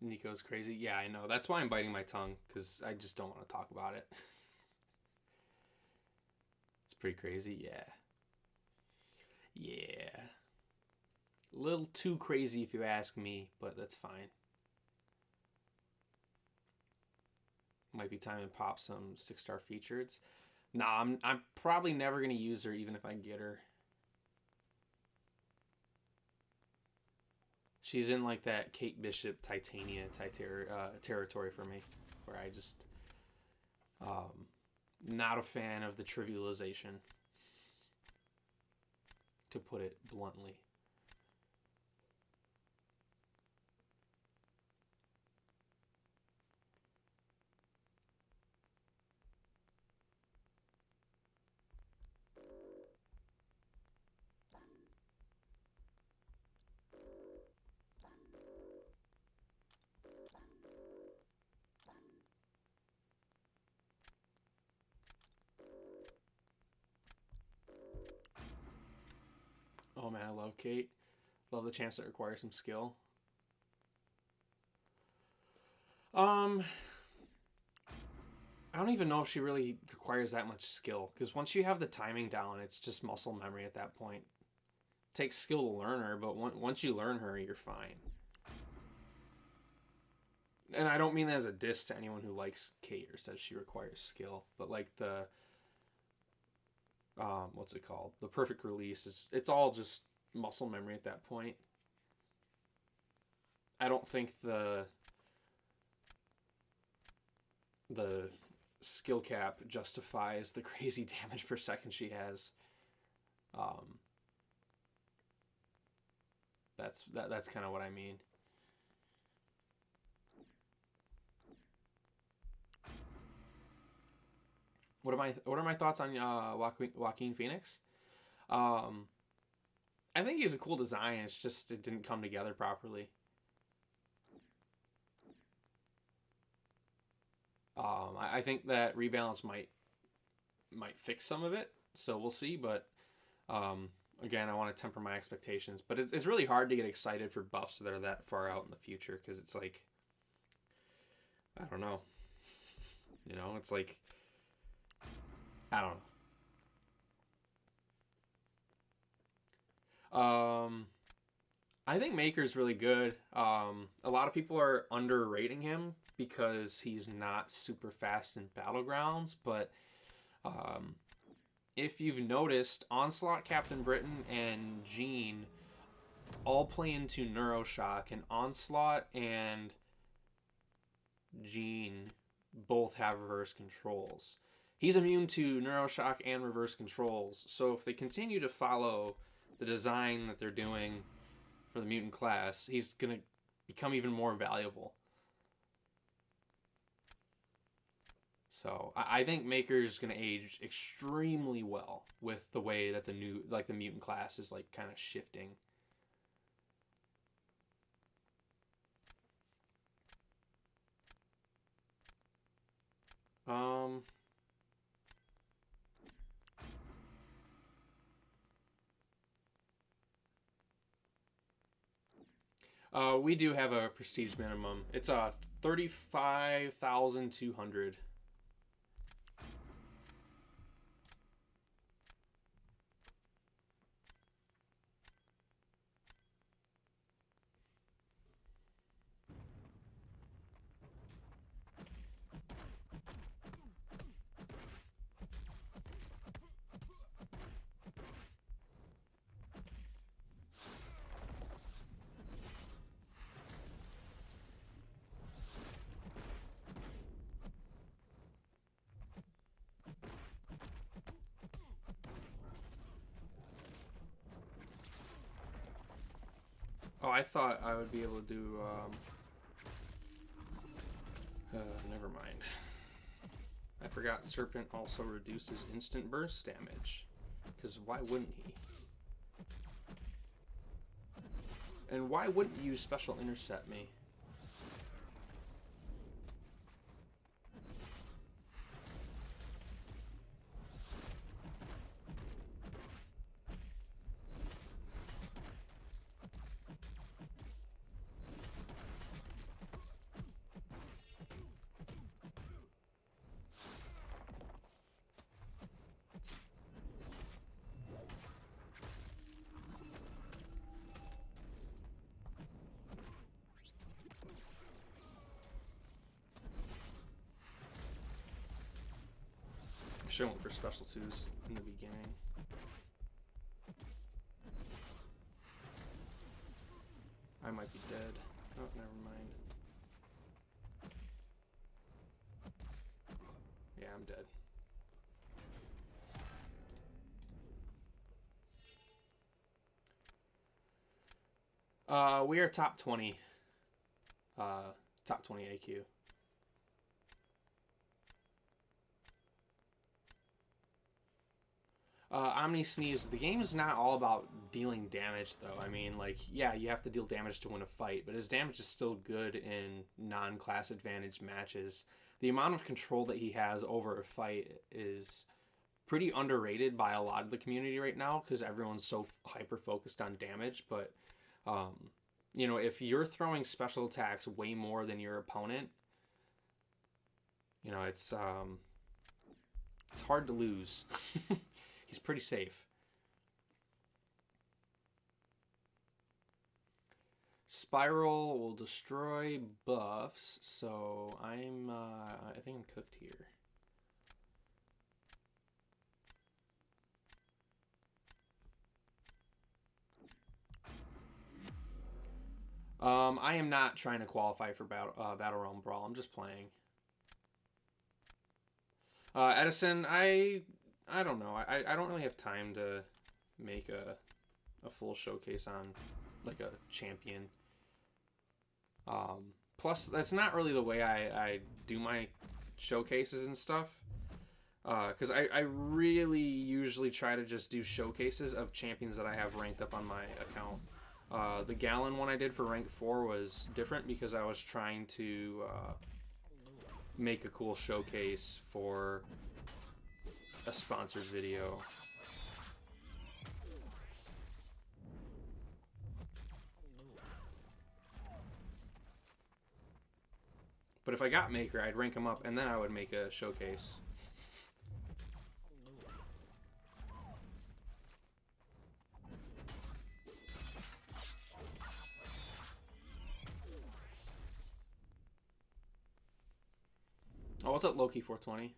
Nico's crazy. Yeah, I know. That's why I'm biting my tongue, because I just don't want to talk about it. It's pretty crazy. Yeah. Yeah. A little too crazy if you ask me, but that's fine. Might be time to pop some 6-star featureds. Nah, I'm probably never going to use her even if I get her. She's in like that Kate Bishop Titania territory for me, where I just not a fan of the trivialization, to put it bluntly. Oh man, I love Kate. Love the champs that require some skill. I don't even know if she really requires that much skill, because once you have the timing down, it's just muscle memory at that point. It takes skill to learn her, but once you learn her, you're fine. And I don't mean that as a diss to anyone who likes Kate or says she requires skill, but like the what's it called? The perfect release it's all just muscle memory at that point. I don't think the skill cap justifies the crazy damage per second she has. That's kind of what I mean. What are my thoughts on Joaquin Phoenix? I think he's a cool design. It's just it didn't come together properly. I think that rebalance might fix some of it, so we'll see. But again, I want to temper my expectations. But it's really hard to get excited for buffs that are that far out in the future, because it's like, I don't know. You know, it's like, I don't know. I think Maker's really good. A lot of people are underrating him because he's not super fast in Battlegrounds, but if you've noticed, Onslaught, Captain Britain, and Jean all play into Neuroshock, and Onslaught and Jean both have reverse controls. He's immune to Neuroshock and reverse controls, so if they continue to follow the design that they're doing for the mutant class, he's going to become even more valuable. So I think Maker's going to age extremely well with the way that the mutant class is like kind of shifting. We do have a prestige minimum. It's 35,200. Oh, I thought I would be able to do, never mind. I forgot Serpent also reduces instant burst damage. Because why wouldn't he? And why wouldn't you special intercept me? I should have went for special twos in the beginning. I might be dead. Oh, never mind. Yeah, I'm dead. We are top 20. Top 20 AQ. Omni Sneeze, the game is not all about dealing damage, though. I mean, like, yeah, you have to deal damage to win a fight, but his damage is still good in non-class advantage matches. The amount of control that he has over a fight is pretty underrated by a lot of the community right now, because everyone's so hyper-focused on damage, but, you know, if you're throwing special attacks way more than your opponent, you know, it's hard to lose. He's pretty safe. Spiral will destroy buffs, so I think I'm cooked here. I am not trying to qualify for Battle Realm Brawl. I'm just playing. Edison, I don't know. I don't really have time to make a full showcase on like a champion. Plus, that's not really the way I do my showcases and stuff. Because I really usually try to just do showcases of champions that I have ranked up on my account. The Gallon one I did for rank 4 was different because I was trying to make a cool showcase for a sponsored video. But if I got Maker, I'd rank him up and then I would make a showcase. Oh, what's up, Loki420?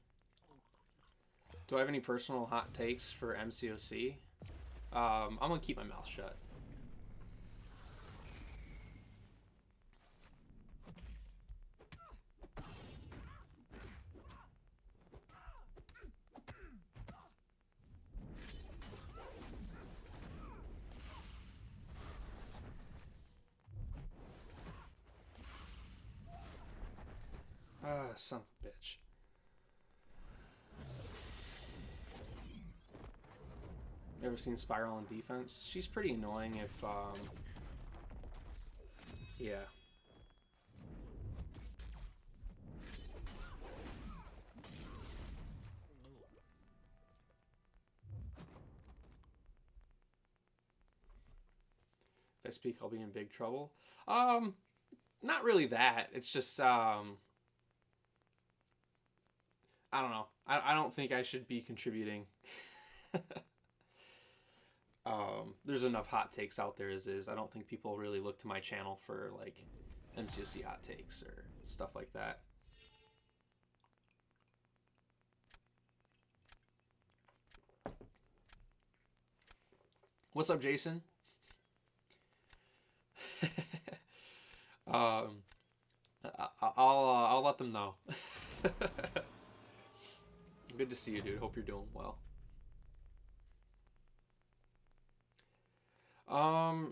Do I have any personal hot takes for MCOC? I'm gonna keep my mouth shut. Son of a bitch. Ever seen Spiral on defense? She's pretty annoying if, yeah. If I speak, I'll be in big trouble. Not really that. It's just, I don't know. I don't think I should be contributing. There's enough hot takes out there as is. I don't think people really look to my channel for, like, MCOC hot takes or stuff like that. What's up, Jason? I'll let them know. Good to see you, dude. Hope you're doing well.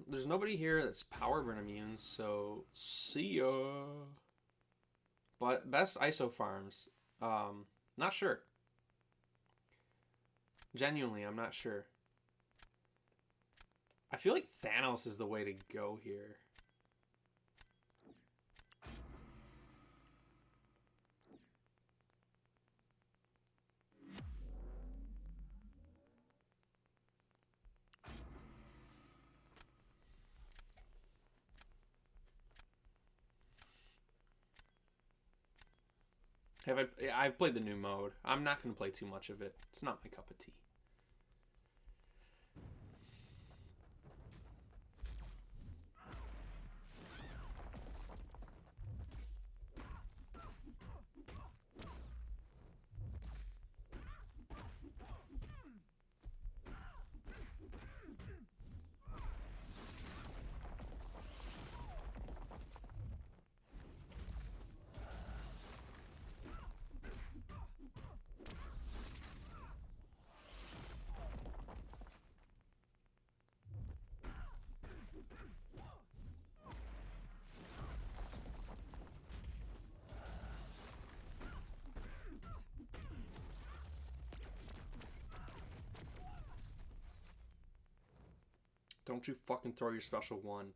There's nobody here that's power burn immune, so see ya. But best ISO farms. Not sure. Genuinely, I'm not sure. I feel like Thanos is the way to go here. I've played the new mode. I'm not going to play too much of it. It's not my cup of tea. Don't you fucking throw your special one.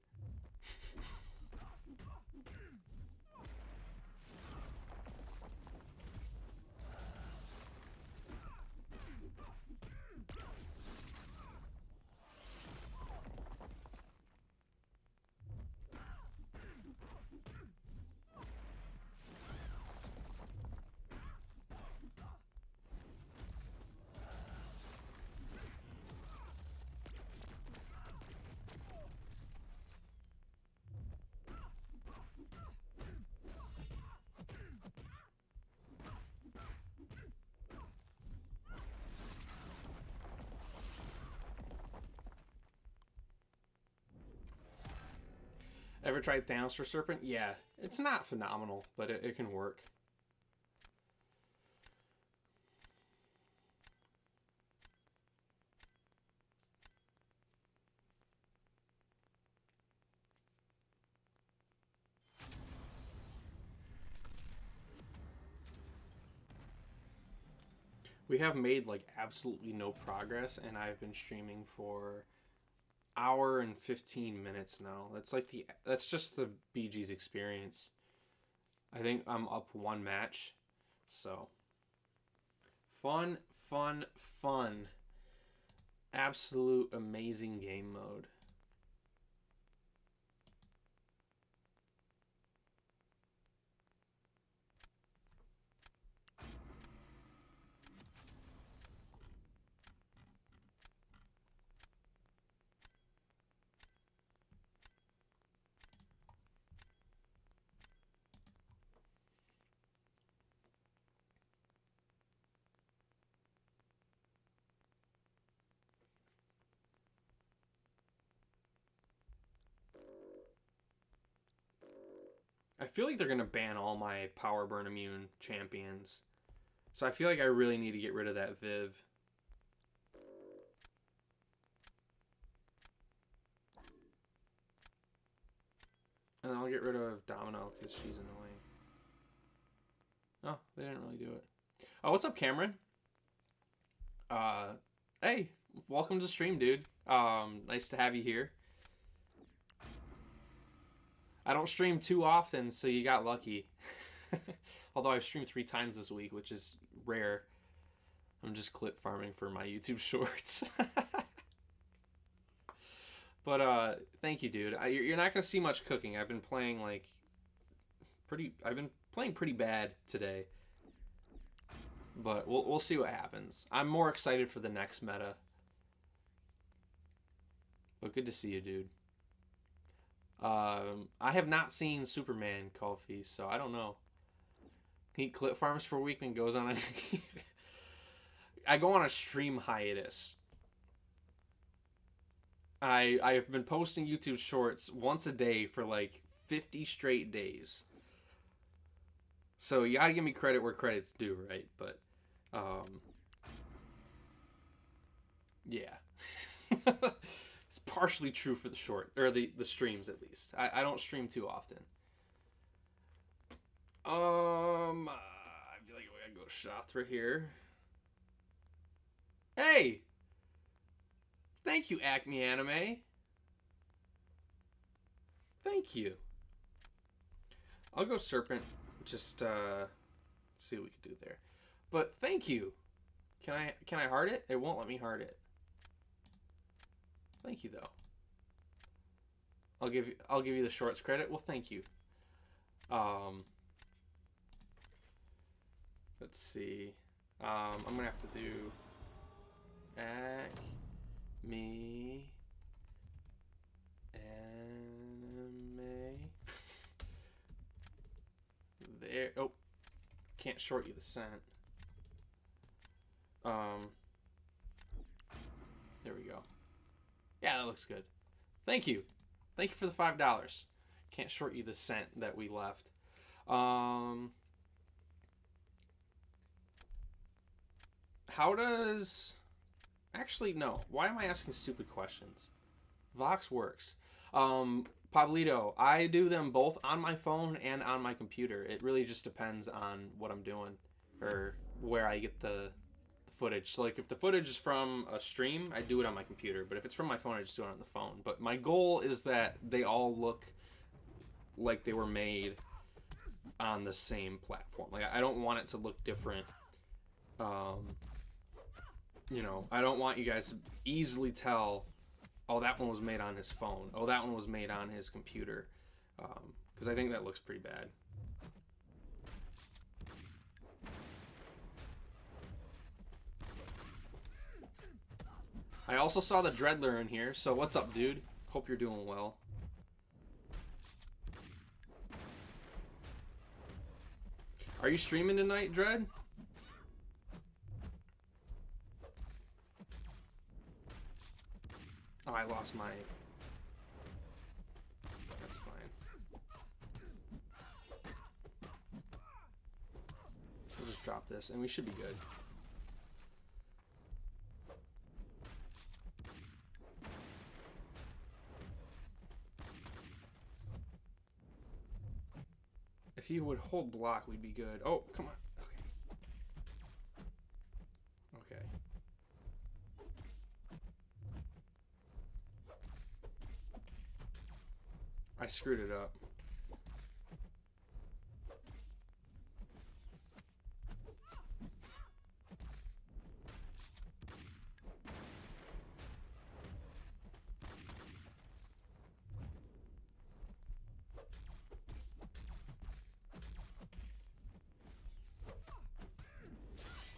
Ever tried Thanos for Serpent? Yeah. It's not phenomenal, but it can work. We have made like absolutely no progress, and I've been streaming for hour and 15 minutes now. That's just the BG's experience. I think I'm up one match. So fun, fun, fun. Absolute amazing game mode. I feel like they're going to ban all my power burn immune champions. So I feel like I really need to get rid of that Viv. And then I'll get rid of Domino because she's annoying. Oh, they didn't really do it. Oh, what's up, Cameron? Hey, welcome to stream, dude. Nice to have you here. I don't stream too often, so you got lucky. Although I've streamed 3 times this week, which is rare. I'm just clip farming for my YouTube shorts. But thank you, dude. You're not gonna see much cooking. I've been playing pretty bad today. But we'll see what happens. I'm more excited for the next meta. But good to see you, dude. I have not seen Superman Coffee, so I don't know. He clip farms for a week and goes on a... I go on a stream hiatus. I've been posting YouTube shorts once a day for like 50 straight days. So you gotta give me credit where credit's due, right? But, yeah. It's partially true for the short, or the streams at least. I don't stream too often. I feel like we gotta go Shathra here. Hey! Thank you, Acme Anime. Thank you. I'll go Serpent. Just see what we can do there. But thank you. Can I heart it? It won't let me heart it. Thank you though. I'll give you the shorts credit. Well, thank you. Let's see. I'm gonna have to do me anime. There. Oh, can't short you the cent. There we go. Yeah, that looks good. Thank you. Thank you for the $5. Can't short you the cent that we left. How does... Actually, no. Why am I asking stupid questions? Vox works. Pablito, I do them both on my phone and on my computer. It really just depends on what I'm doing or where I get the footage. So, like, if the footage is from a stream, I do it on my computer. But if it's from my phone, I just do it on the phone. But my goal is that they all look like they were made on the same platform. Like, I don't want it to look different. You know, I don't want you guys to easily tell, oh, that one was made on his phone. Oh, that one was made on his computer. Because I think that looks pretty bad. I also saw the Dreadler in here, so what's up, dude? Hope you're doing well. Are you streaming tonight, Dread? Oh, I lost my... That's fine. We'll just drop this, and we should be good. If you would hold block, we'd be good. Oh, come on. Okay. Okay. I screwed it up.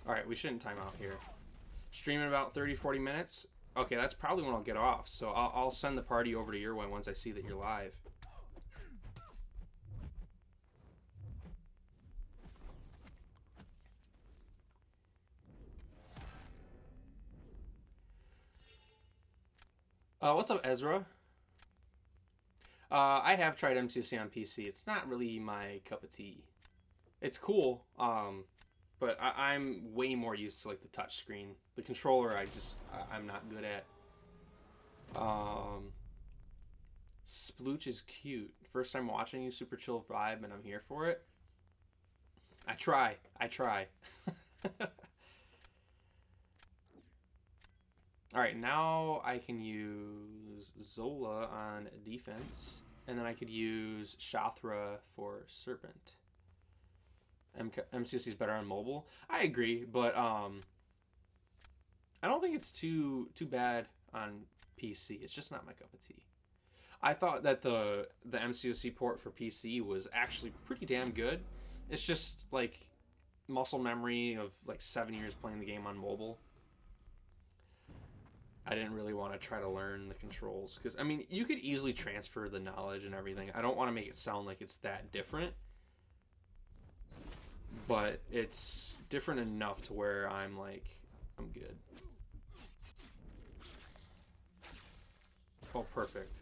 Alright, we shouldn't time out here. Stream in about 30-40 minutes. Okay, that's probably when I'll get off. So I'll send the party over to your way once I see that you're live. What's up, Ezra? I have tried MCC on PC. It's not really my cup of tea. It's cool, but I'm way more used to like the touch screen. The controller, I'm not good at. Splooch is cute. First time watching you, super chill vibe, and I'm here for it. I try. Alright, now I can use Zola on defense, and then I could use Shathra for Serpent. MCOC is better on mobile. I agree, but I don't think it's too bad on PC. It's just not my cup of tea. I thought that the MCOC port for PC was actually pretty damn good. It's just like muscle memory of like 7 years playing the game on mobile. I didn't really want to try to learn the controls because, I mean, you could easily transfer the knowledge and everything. I don't want to make it sound like it's that different, but it's different enough to where I'm like, I'm good. Oh, perfect.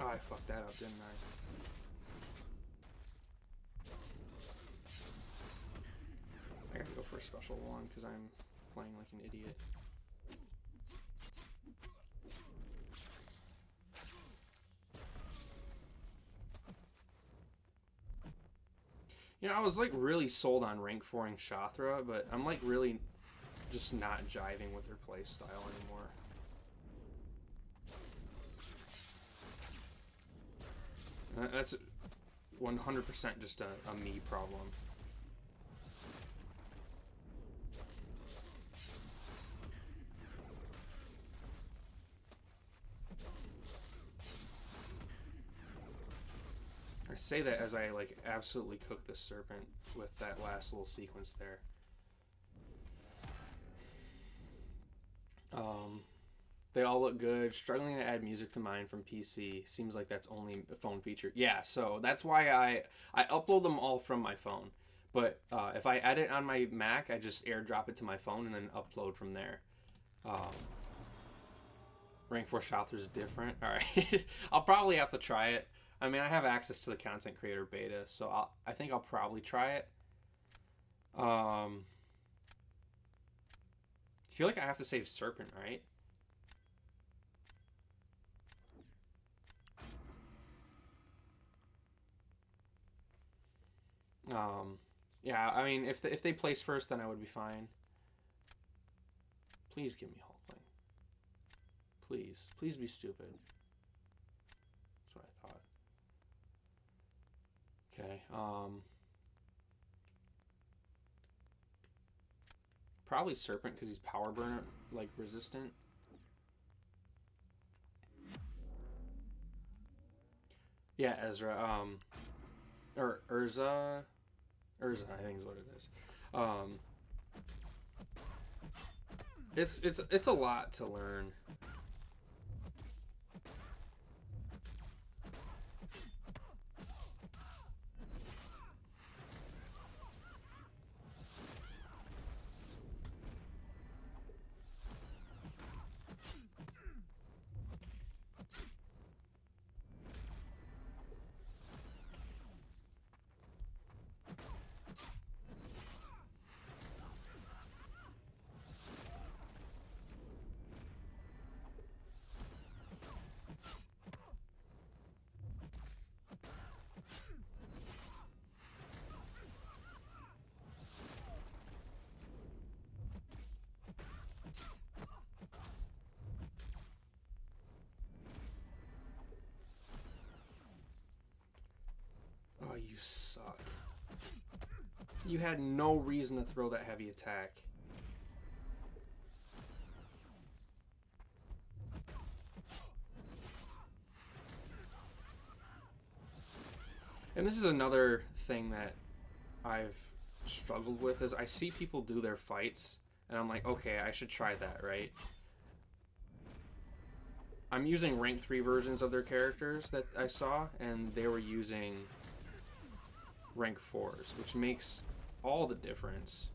Oh, I fucked that up, didn't I? I gotta go for a special one because I'm playing like an idiot. You know, I was like really sold on rank 4ing Shathra, but I'm like really just not jiving with her playstyle anymore. That's 100% just a me problem. I say that as I like absolutely cook the serpent with that last little sequence there. They all look good. Struggling to add music to mine from PC. Seems like that's only a phone feature. Yeah, so that's why I upload them all from my phone. But if I edit on my Mac, I just airdrop it to my phone and then upload from there. Rank 4 Shathra is different. All right, I'll probably have to try it. I mean, I have access to the content creator beta, so I think I'll probably try it. I feel like I have to save Serpent, right? Yeah, I mean, if they place first, then I would be fine. Please give me Hulkling. Please. Please be stupid. That's what I thought. Okay, probably Serpent because he's power burner, like, resistant. Yeah, Ezra, or Urza, I think is what it is. It's a lot to learn. Oh, you suck. You had no reason to throw that heavy attack. And this is another thing that I've struggled with is I see people do their fights and I'm like, okay, I should try that, right? I'm using rank 3 versions of their characters that I saw, and they were using rank 4s, which makes all the difference.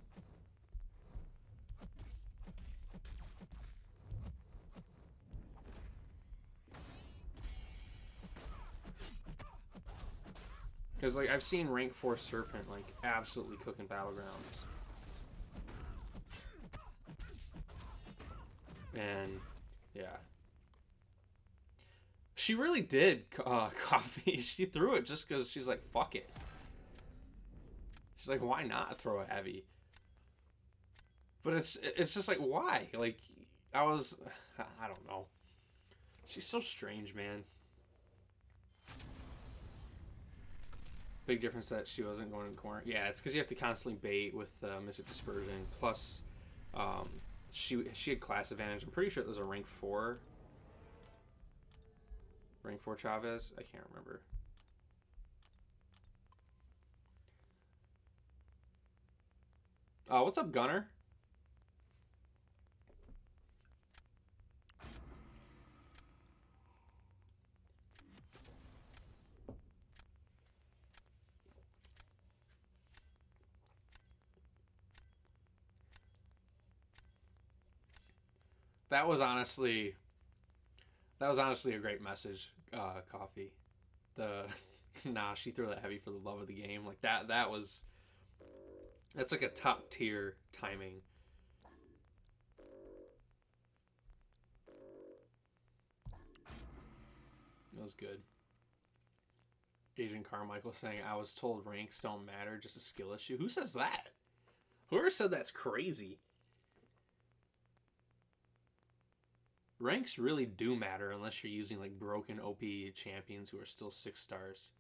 Because, like, I've seen rank 4 Serpent, like, absolutely cooking Battlegrounds. And, yeah. She really did coffee. She threw it just because she's like, fuck it. She's like, why not throw a heavy? But it's just like, why? Like, I don't know. She's so strange, man. Big difference that she wasn't going in the corner. Yeah, it's because you have to constantly bait with Mystic Dispersion. Plus, she had class advantage. I'm pretty sure it was a rank 4. Rank 4 Chavez? I can't remember. What's up, Gunner? That was honestly... That was honestly a great message, Coffee. The nah, she threw that heavy for the love of the game. Like that's like a top tier timing. That was good. Agent Carmichael saying, I was told ranks don't matter, just a skill issue. Who says that? Whoever said that's crazy. Ranks really do matter unless you're using like broken OP champions who are still 6 stars.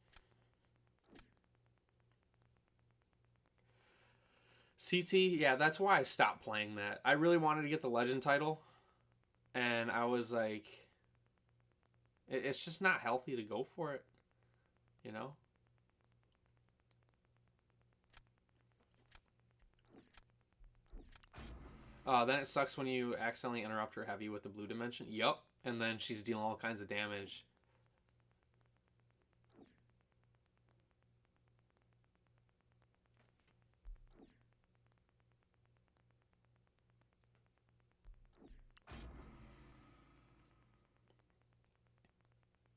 CT, yeah, that's why I stopped playing that. I really wanted to get the legend title, and I was like, it's just not healthy to go for it, you know? Then it sucks when you accidentally interrupt her heavy with the blue dimension. Yup. And then she's dealing all kinds of damage.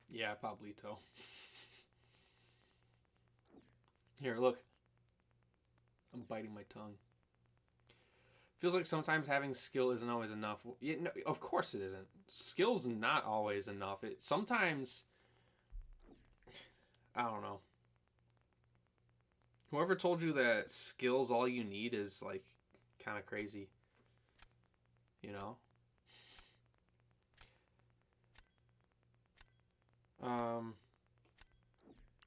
Yeah, Pablito. Here, look. I'm biting my tongue. Feels like sometimes having skill isn't always enough. Yeah, no, of course it isn't. Skill's not always enough. It sometimes, I don't know. Whoever told you that skill's all you need is like kind of crazy. You know?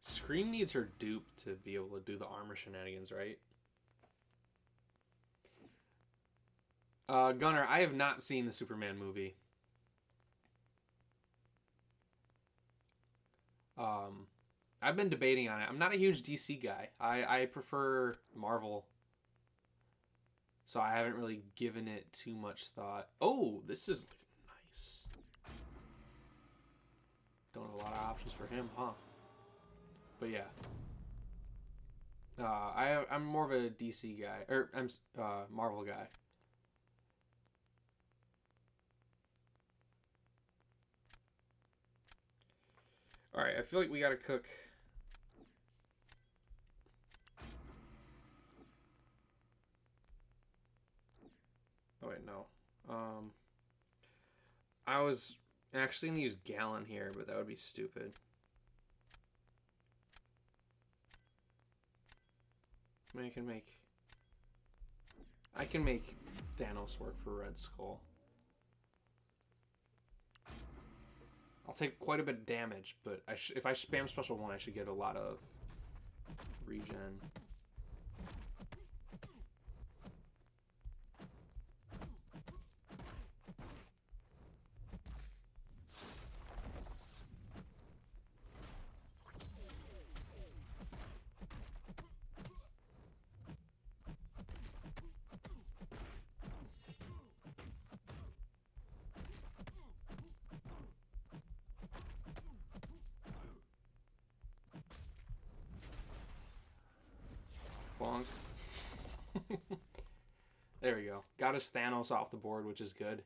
Scream needs her dupe to be able to do the armor shenanigans, right? Gunner, I have not seen the Superman movie. I've been debating on it. I'm not a huge DC guy. I prefer Marvel. So I haven't really given it too much thought. Oh, this is nice. Don't have a lot of options for him, huh? But yeah. I'm more of a DC guy. Or I'm Marvel guy. Alright, I feel like we gotta cook. Oh wait, no. I was actually gonna use gallon here, but that would be stupid. I mean, I can make Thanos work for Red Skull. I'll take quite a bit of damage, but if I spam special 1, I should get a lot of regen. Bonk. There we go. Got his Thanos off the board, which is good.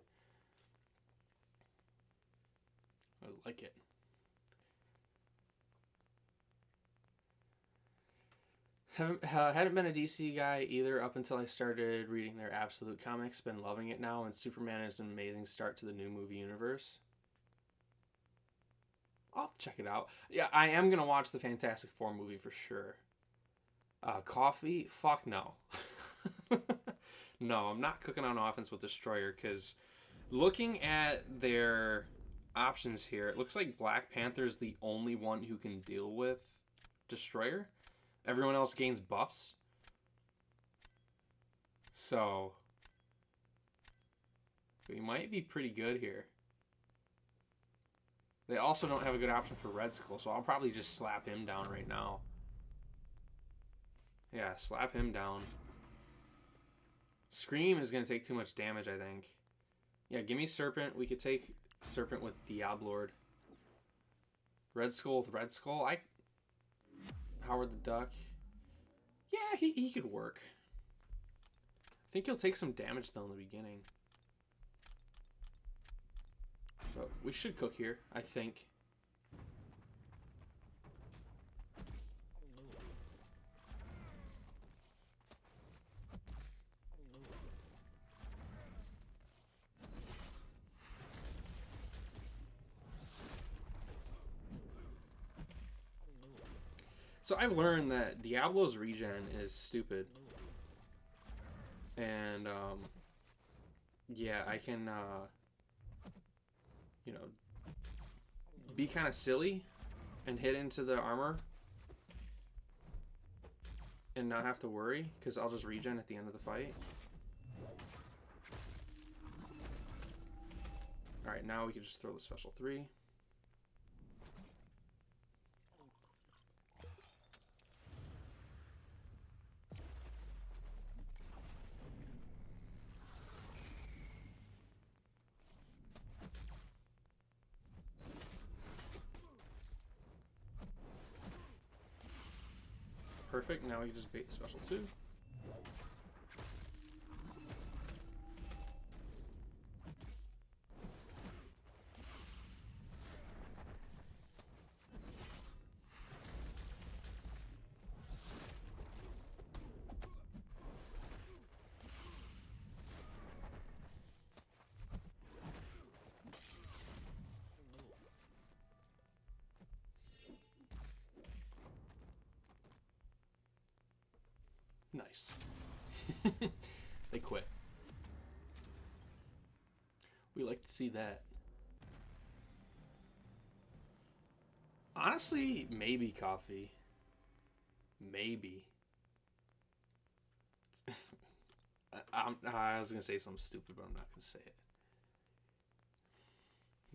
I like it. Hadn't been a DC guy either up until I started reading their Absolute comics. Been loving it now, and Superman is an amazing start to the new movie universe. I'll check it out. Yeah, I am gonna watch the Fantastic Four movie for sure. Coffee? Fuck no. No, I'm not cooking on offense with Destroyer because looking at their options here, it looks like Black Panther's the only one who can deal with Destroyer. Everyone else gains buffs. So we might be pretty good here. They also don't have a good option for Red Skull, so I'll probably just slap him down right now. Yeah, slap him down. Scream is going to take too much damage, I think. Yeah, give me Serpent. We could take Serpent with Diablo. Red Skull with Red Skull. Howard the Duck. Yeah, he could work. I think he'll take some damage, though, in the beginning. But we should cook here, I think. So I've learned that Diablo's regen is stupid. And, yeah, I can, you know, be kind of silly and hit into the armor and not have to worry, because I'll just regen at the end of the fight. Alright, now we can just throw the special 3. Perfect, now we can just bait the special 2. Nice. They quit. We like to see that. Honestly, maybe coffee. Maybe. I was going to say something stupid, but I'm not going to say it.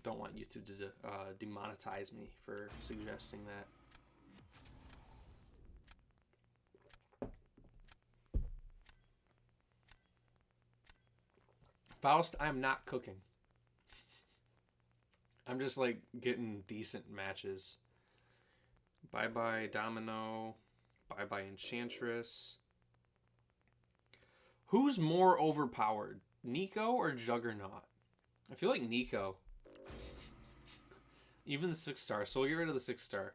Don't want YouTube to demonetize me for suggesting that. Faust, I'm not cooking. I'm just like getting decent matches. Bye-bye Domino. Bye-bye Enchantress. Who's more overpowered? Nico or Juggernaut? I feel like Nico. Even the 6-star. So we'll get rid of the 6-star.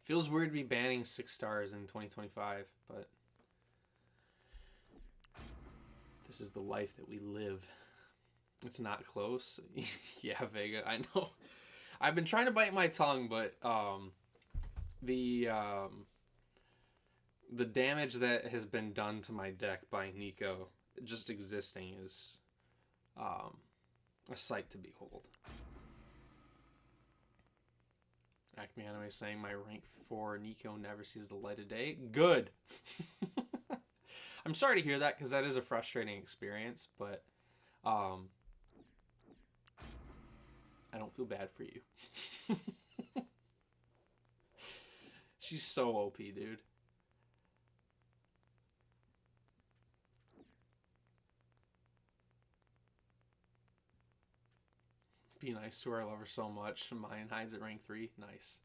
Feels weird to be banning 6 stars in 2025, but this is the life that we live. It's not close. Yeah, Vega, I know. I've been trying to bite my tongue, but the damage that has been done to my deck by Nico just existing is a sight to behold. Acme Anime saying my rank 4 Nico never sees the light of day. Good. I'm sorry to hear that, because that is a frustrating experience, but I don't feel bad for you. She's so OP, dude. Be nice to her. I love her so much. Mayan hides at rank 3. Nice.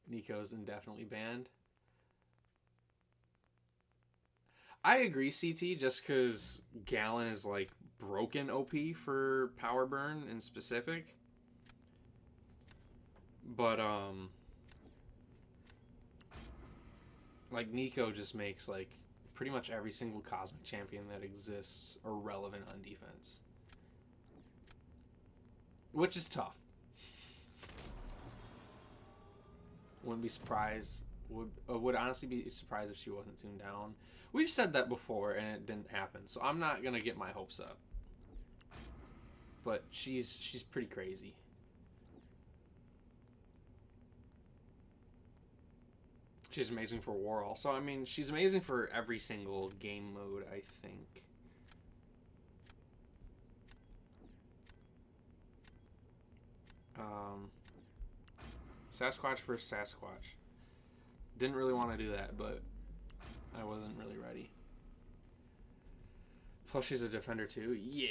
Nico's indefinitely banned. I agree, CT, just because Gallon is like broken OP for power burn in specific. But like Nico just makes like pretty much every single cosmic champion that exists irrelevant on defense. Which is tough. Wouldn't be surprised. Would honestly be surprised if she wasn't tuned down. We've said that before and it didn't happen, so I'm not gonna get my hopes up. But she's pretty crazy. She's amazing for war also. I mean, she's amazing for every single game mode, I think. Sasquatch versus Sasquatch. Didn't really want to do that, but I wasn't really ready. Plus she's a defender too. Yeah.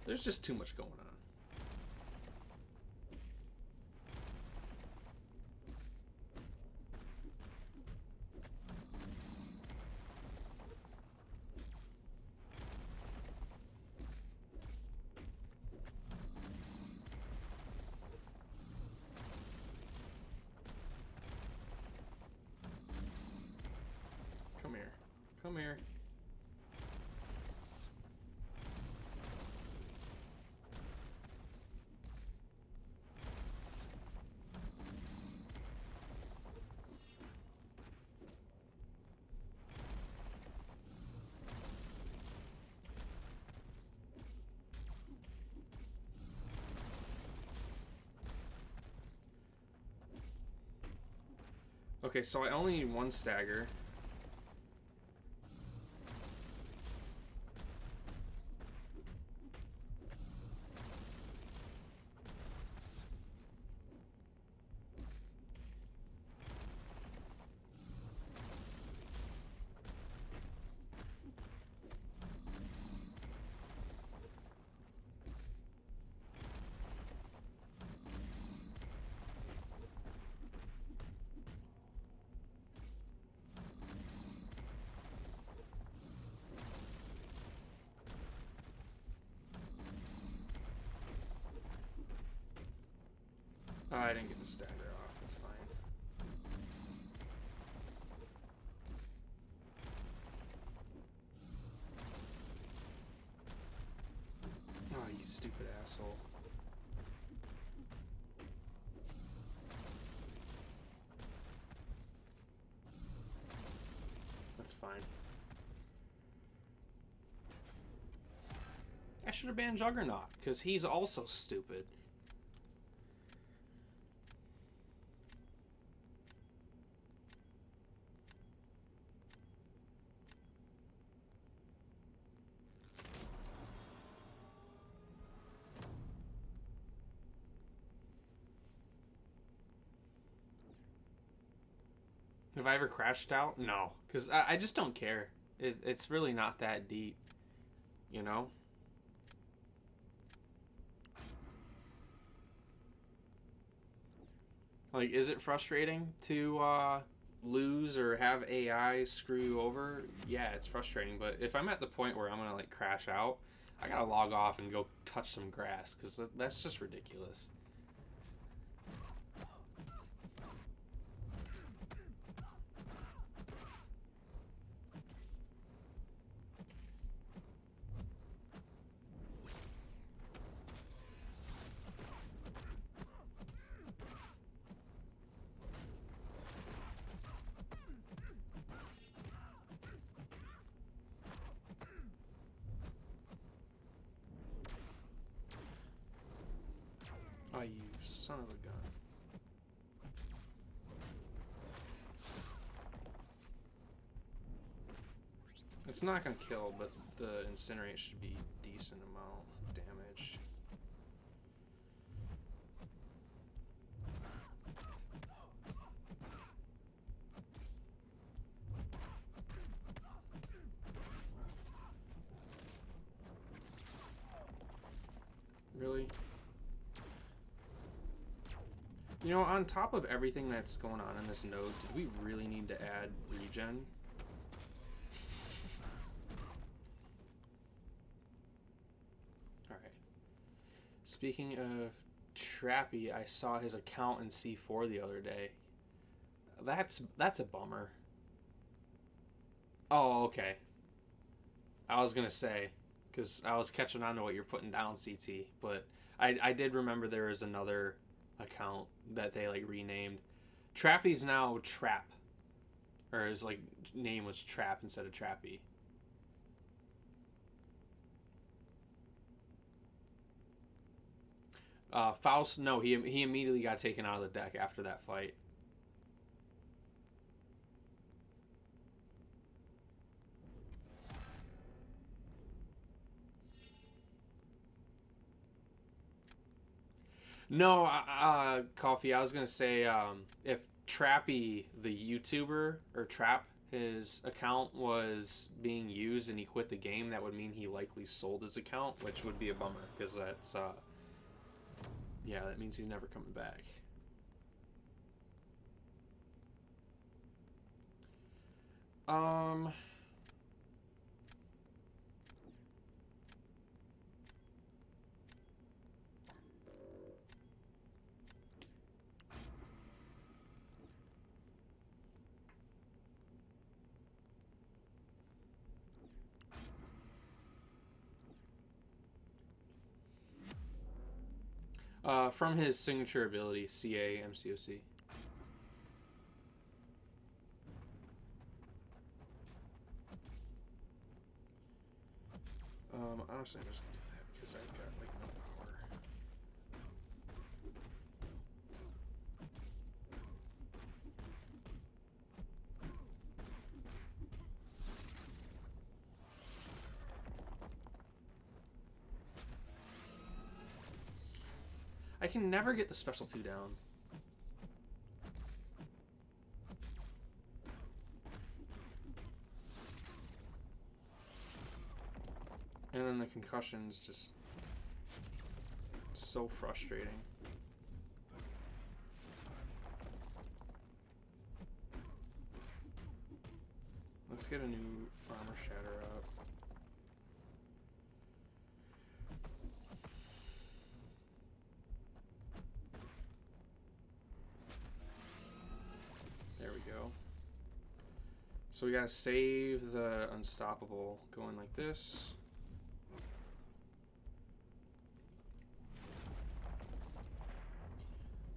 There's just too much going on. Come here. Okay, so I only need one stagger. Oh, I didn't get the stagger off. That's fine. Oh, you stupid asshole. That's fine. I should have banned Juggernaut, because he's also stupid. Have I ever crashed out? No, because I just don't care. It's really not that deep, you know? Like, is it frustrating to lose or have AI screw you over? Yeah, it's frustrating, but if I'm at the point where I'm gonna, like, crash out, I gotta log off and go touch some grass, because that's just ridiculous. Oh, you son of a gun. It's not gonna kill, but the incinerate should be decent amount of damage. Really? You know, on top of everything that's going on in this node, did we really need to add regen? Alright. Speaking of Trappy, I saw his account in C4 the other day. That's a bummer. Oh, okay. I was gonna say, because I was catching on to what you're putting down, CT, but I did remember there was another account that they like renamed. Trappy's now Trap, or his like name was Trap instead of Trappy. Faust, no, he immediately got taken out of the deck after that fight. No, Coffee. I was gonna say, if Trappy, the YouTuber, or Trap, his account was being used and he quit the game, that would mean he likely sold his account, which would be a bummer because that's, yeah, that means he's never coming back. Um. From his signature ability, CA MCOC. Honestly, I'm just gonna do that because I've got like no power. I can never get the special 2 down. And then the concussion's just so frustrating. Let's get a new armor shatter up. There we go. So we gotta save the unstoppable going like this.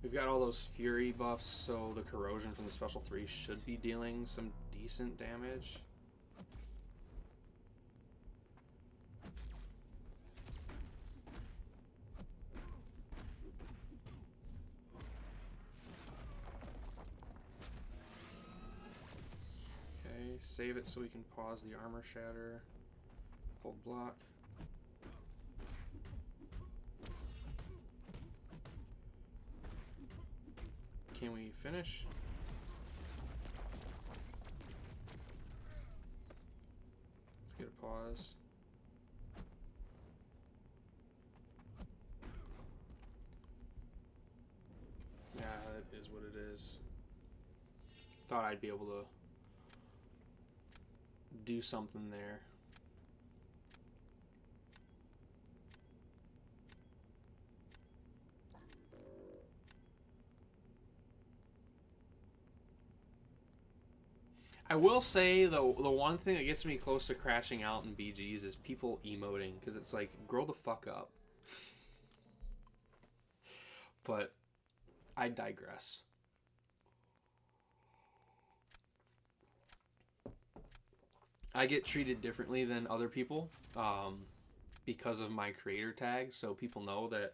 We've got all those fury buffs, so the corrosion from the special 3 should be dealing some decent damage. Okay, save it so we can pause the armor shatter. Hold block. Can we finish? Let's get a pause. Yeah, that is what it is. Thought I'd be able to do something there. I will say the one thing that gets me close to crashing out in BGs is people emoting, because it's like, grow the fuck up. But I digress. I get treated differently than other people because of my creator tag, so people know that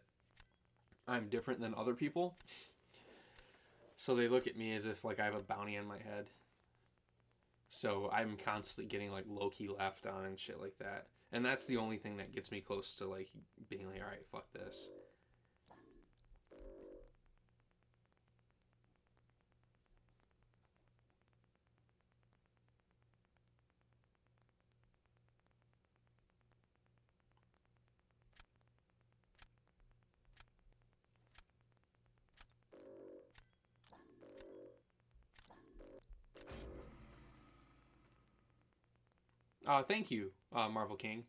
I'm different than other people. So they look at me as if like I have a bounty on my head. So I'm constantly getting like low-key laughed on and shit like that. And that's the only thing that gets me close to like being like, alright, fuck this. Thank you, Marvel King.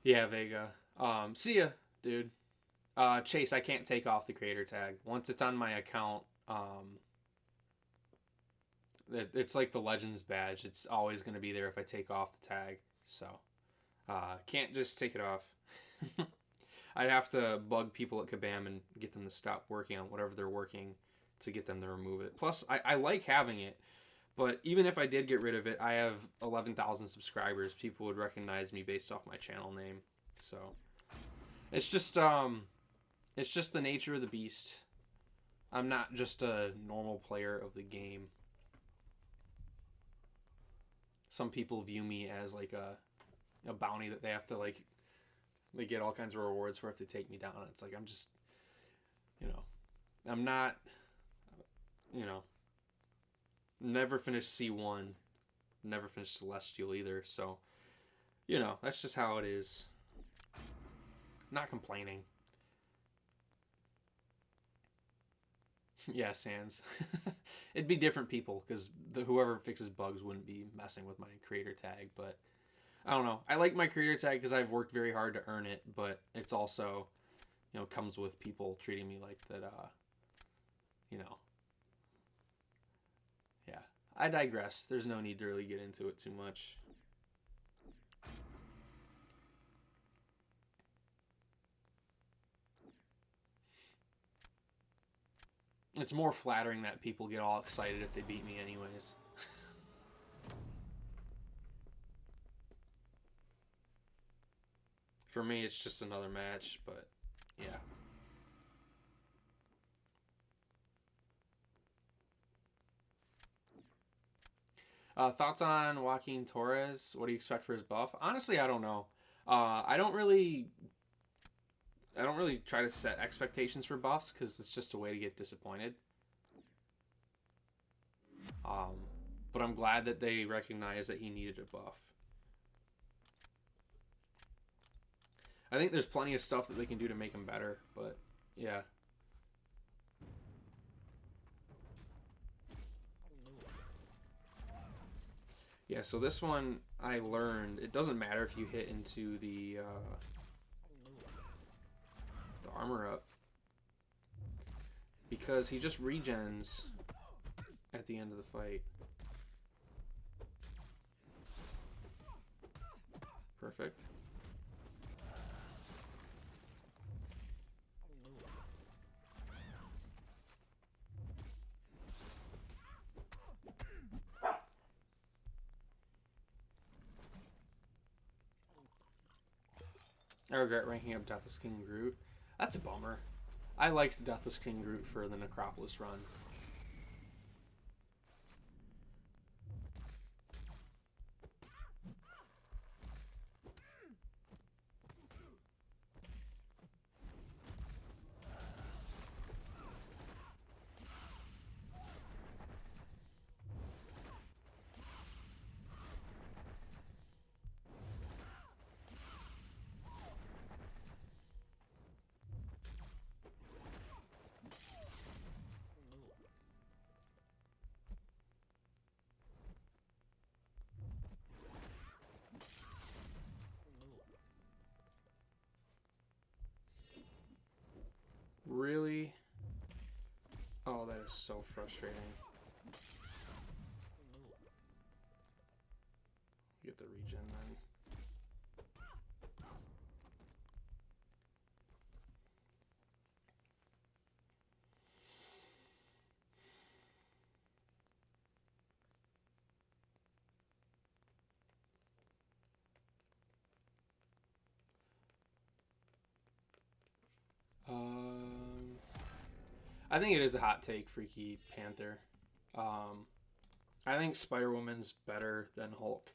Yeah, Vega. See ya, dude. Chase, I can't take off the creator tag. Once it's on my account, it's like the Legends badge. It's always going to be there if I take off the tag. So, can't just take it off. I'd have to bug people at Kabam and get them to stop working on whatever they're working to get them to remove it. Plus, I like having it, but even if I did get rid of it, I have 11,000 subscribers. People would recognize me based off my channel name. So, it's just the nature of the beast. I'm not just a normal player of the game. Some people view me as like a bounty that they have to like, they get all kinds of rewards for if they take me down. It's like, I'm just, I'm not, never finished C1, never finished Celestial either. So, that's just how it is. Not complaining. Yeah, Sans. It'd be different people because whoever fixes bugs wouldn't be messing with my creator tag. But I don't know. I like my creator tag because I've worked very hard to earn it. But it's also, comes with people treating me like that. Yeah. I digress. There's no need to really get into it too much. It's more flattering that people get all excited if they beat me anyways. For me, it's just another match, but yeah. Thoughts on Joaquin Torres? What do you expect for his buff? Honestly, I don't know. I don't really try to set expectations for buffs because it's just a way to get disappointed. But I'm glad that they recognize that he needed a buff. I think there's plenty of stuff that they can do to make him better, but yeah. Yeah, so this one I learned, it doesn't matter if you hit into the armor up, because he just regens at the end of the fight. Perfect. I regret ranking up Deathless King Groot. That's a bummer. I liked Deathless King Groot for the Necropolis run. Really? Oh, that is so frustrating. Get the regen then. I think it is a hot take, Freaky Panther. I think Spider-Woman's better than Hulk.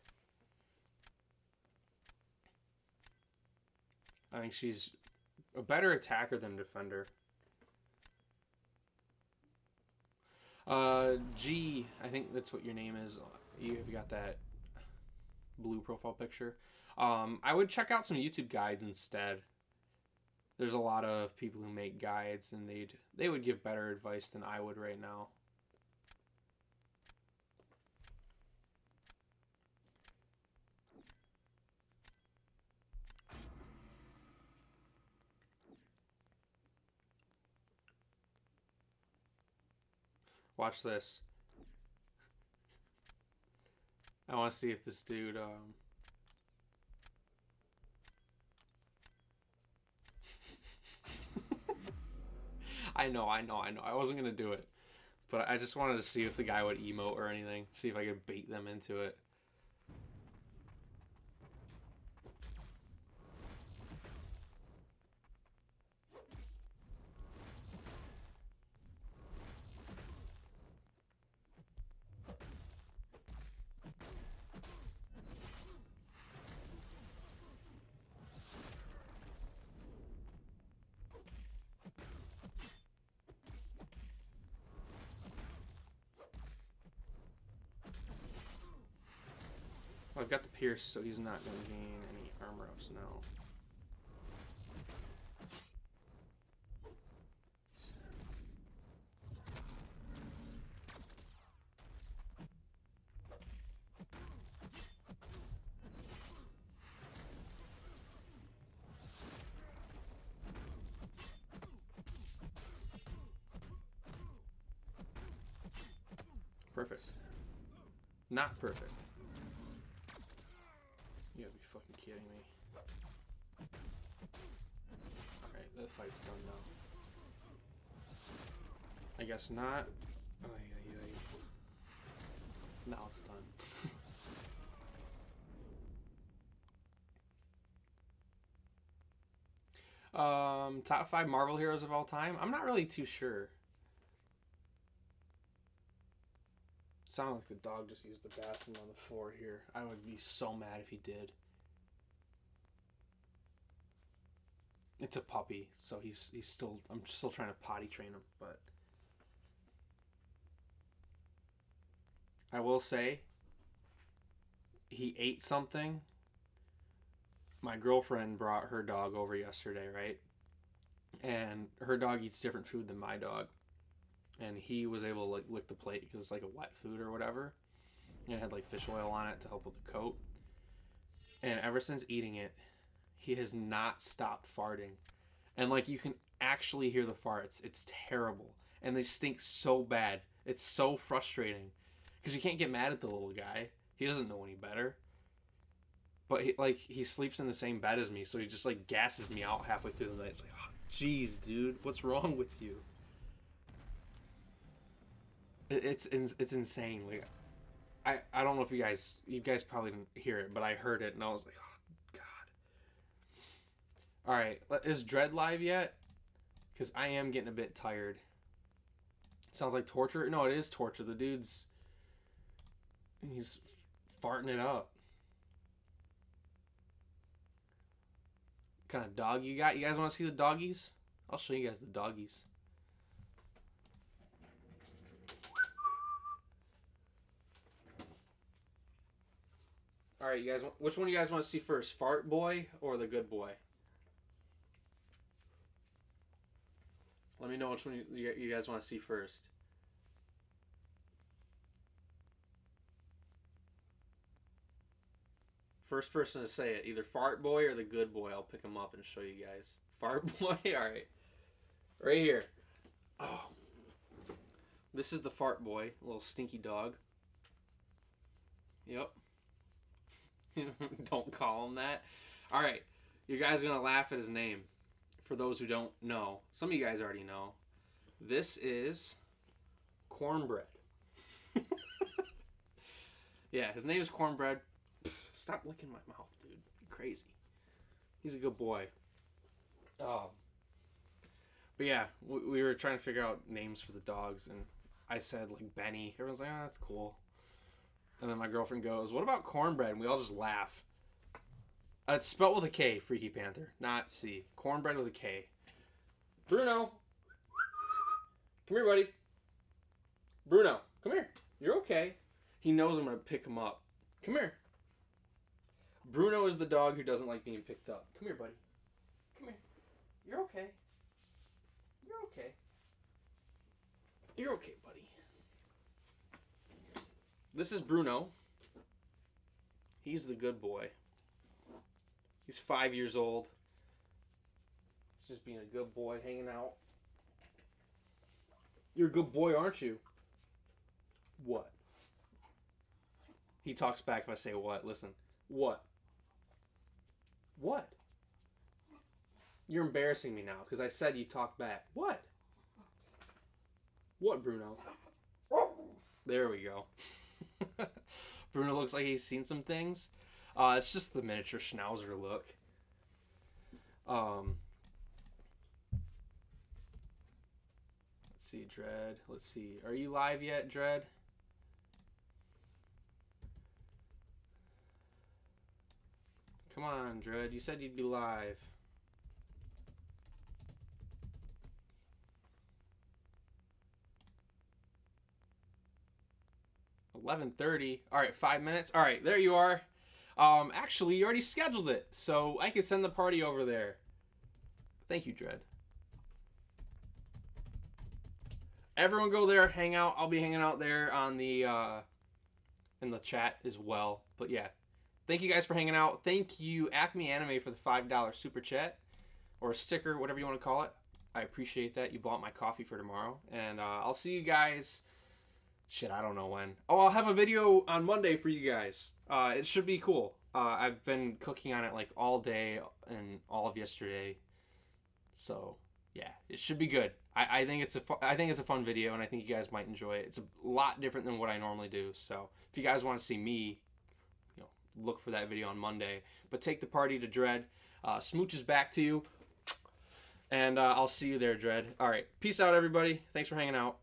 I think she's a better attacker than defender. G, I think that's what your name is. You have got that blue profile picture. I would check out some YouTube guides instead. There's a lot of people who make guides, and they would give better advice than I would right now. Watch this. I want to see if this dude I know. I wasn't going to do it. But I just wanted to see if the guy would emote or anything. See if I could bait them into it. Well, I've got the Pierce, so he's not going to gain any armor ups now. Perfect. Not perfect. You gotta be fucking kidding me. Alright, the fight's done now. I guess not. Oh, yeah. Now it's done. Top 5 Marvel heroes of all time? I'm not really too sure. Sounded like the dog just used the bathroom on the floor here. I would be so mad if he did. It's a puppy, so he's still, I'm still trying to potty train him, but I will say he ate something. My girlfriend brought her dog over yesterday, right? And her dog eats different food than my dog. And he was able to like lick the plate because it's like a wet food or whatever. And it had like fish oil on it to help with the coat. And ever since eating it, he has not stopped farting. And like you can actually hear the farts. It's terrible. And they stink so bad. It's so frustrating. Because you can't get mad at the little guy. He doesn't know any better. But he sleeps in the same bed as me, so he just like gasses me out halfway through the night. It's like, oh, jeez, dude, what's wrong with you? It's insane. Like, I don't know if you guys probably didn't hear it, but I heard it and I was like, oh god. All right, is Dread live yet? Because I am getting a bit tired. Sounds like torture. No, it is torture. The dude's he's farting it up. What kind of dog you got? You guys want to see the doggies? I'll show you guys the doggies. All right, you guys. Which one do you guys want to see first? Fart boy or the good boy? Let me know which one you guys want to see first. First person to say it, either Fart Boy or the Good Boy. I'll pick him up and show you guys. Fart Boy? Alright. Right here. Oh. This is the Fart Boy. A little stinky dog. Yep. Don't call him that. Alright. You guys are going to laugh at his name. For those who don't know. Some of you guys already know. This is Cornbread. Yeah, his name is Cornbread. Stop licking my mouth, dude. You're crazy. He's a good boy. But yeah, we were trying to figure out names for the dogs, and I said, like, Benny. Everyone's like, oh, that's cool. And then my girlfriend goes, what about Cornbread? And we all just laugh. It's spelled with a K, Freaky Panther, not C. Cornbread with a K. Bruno! Come here, buddy. Bruno, come here. You're okay. He knows I'm going to pick him up. Come here. Bruno is the dog who doesn't like being picked up. Come here, buddy. Come here. You're okay. You're okay. You're okay, buddy. This is Bruno. He's the good boy. He's 5 years old. He's just being a good boy, hanging out. You're a good boy, aren't you? What? He talks back if I say what. Listen. What? What? You're embarrassing me now because I said you talk back. What? What, Bruno? There we go. Bruno looks like he's seen some things. It's just the miniature schnauzer look. Let's see, Dread. Let's see. Are you live yet, Dread? Come on, Dread. You said you'd be live. $11:30. All right, 5 minutes. All right, there you are. Actually, you already scheduled it, so I can send the party over there. Thank you, Dread. Everyone go there, hang out. I'll be hanging out there on the in the chat as well. But yeah, thank you guys for hanging out. Thank you, Acme Anime, for the $5 super chat or a sticker, whatever you want to call it. I appreciate that. You bought my coffee for tomorrow, and I'll see you guys. Shit, I don't know when. Oh, I'll have a video on Monday for you guys. It should be cool. I've been cooking on it like all day and all of yesterday. So Yeah, it should be good. I think it's I think it's a fun video, and I think you guys might enjoy it. It's a lot different than what I normally do. So if you guys want to see me, you know, look for that video on Monday. But take the party to Dread. Smooches back to you, and I'll see you there, Dread. All right, peace out, everybody. Thanks for hanging out.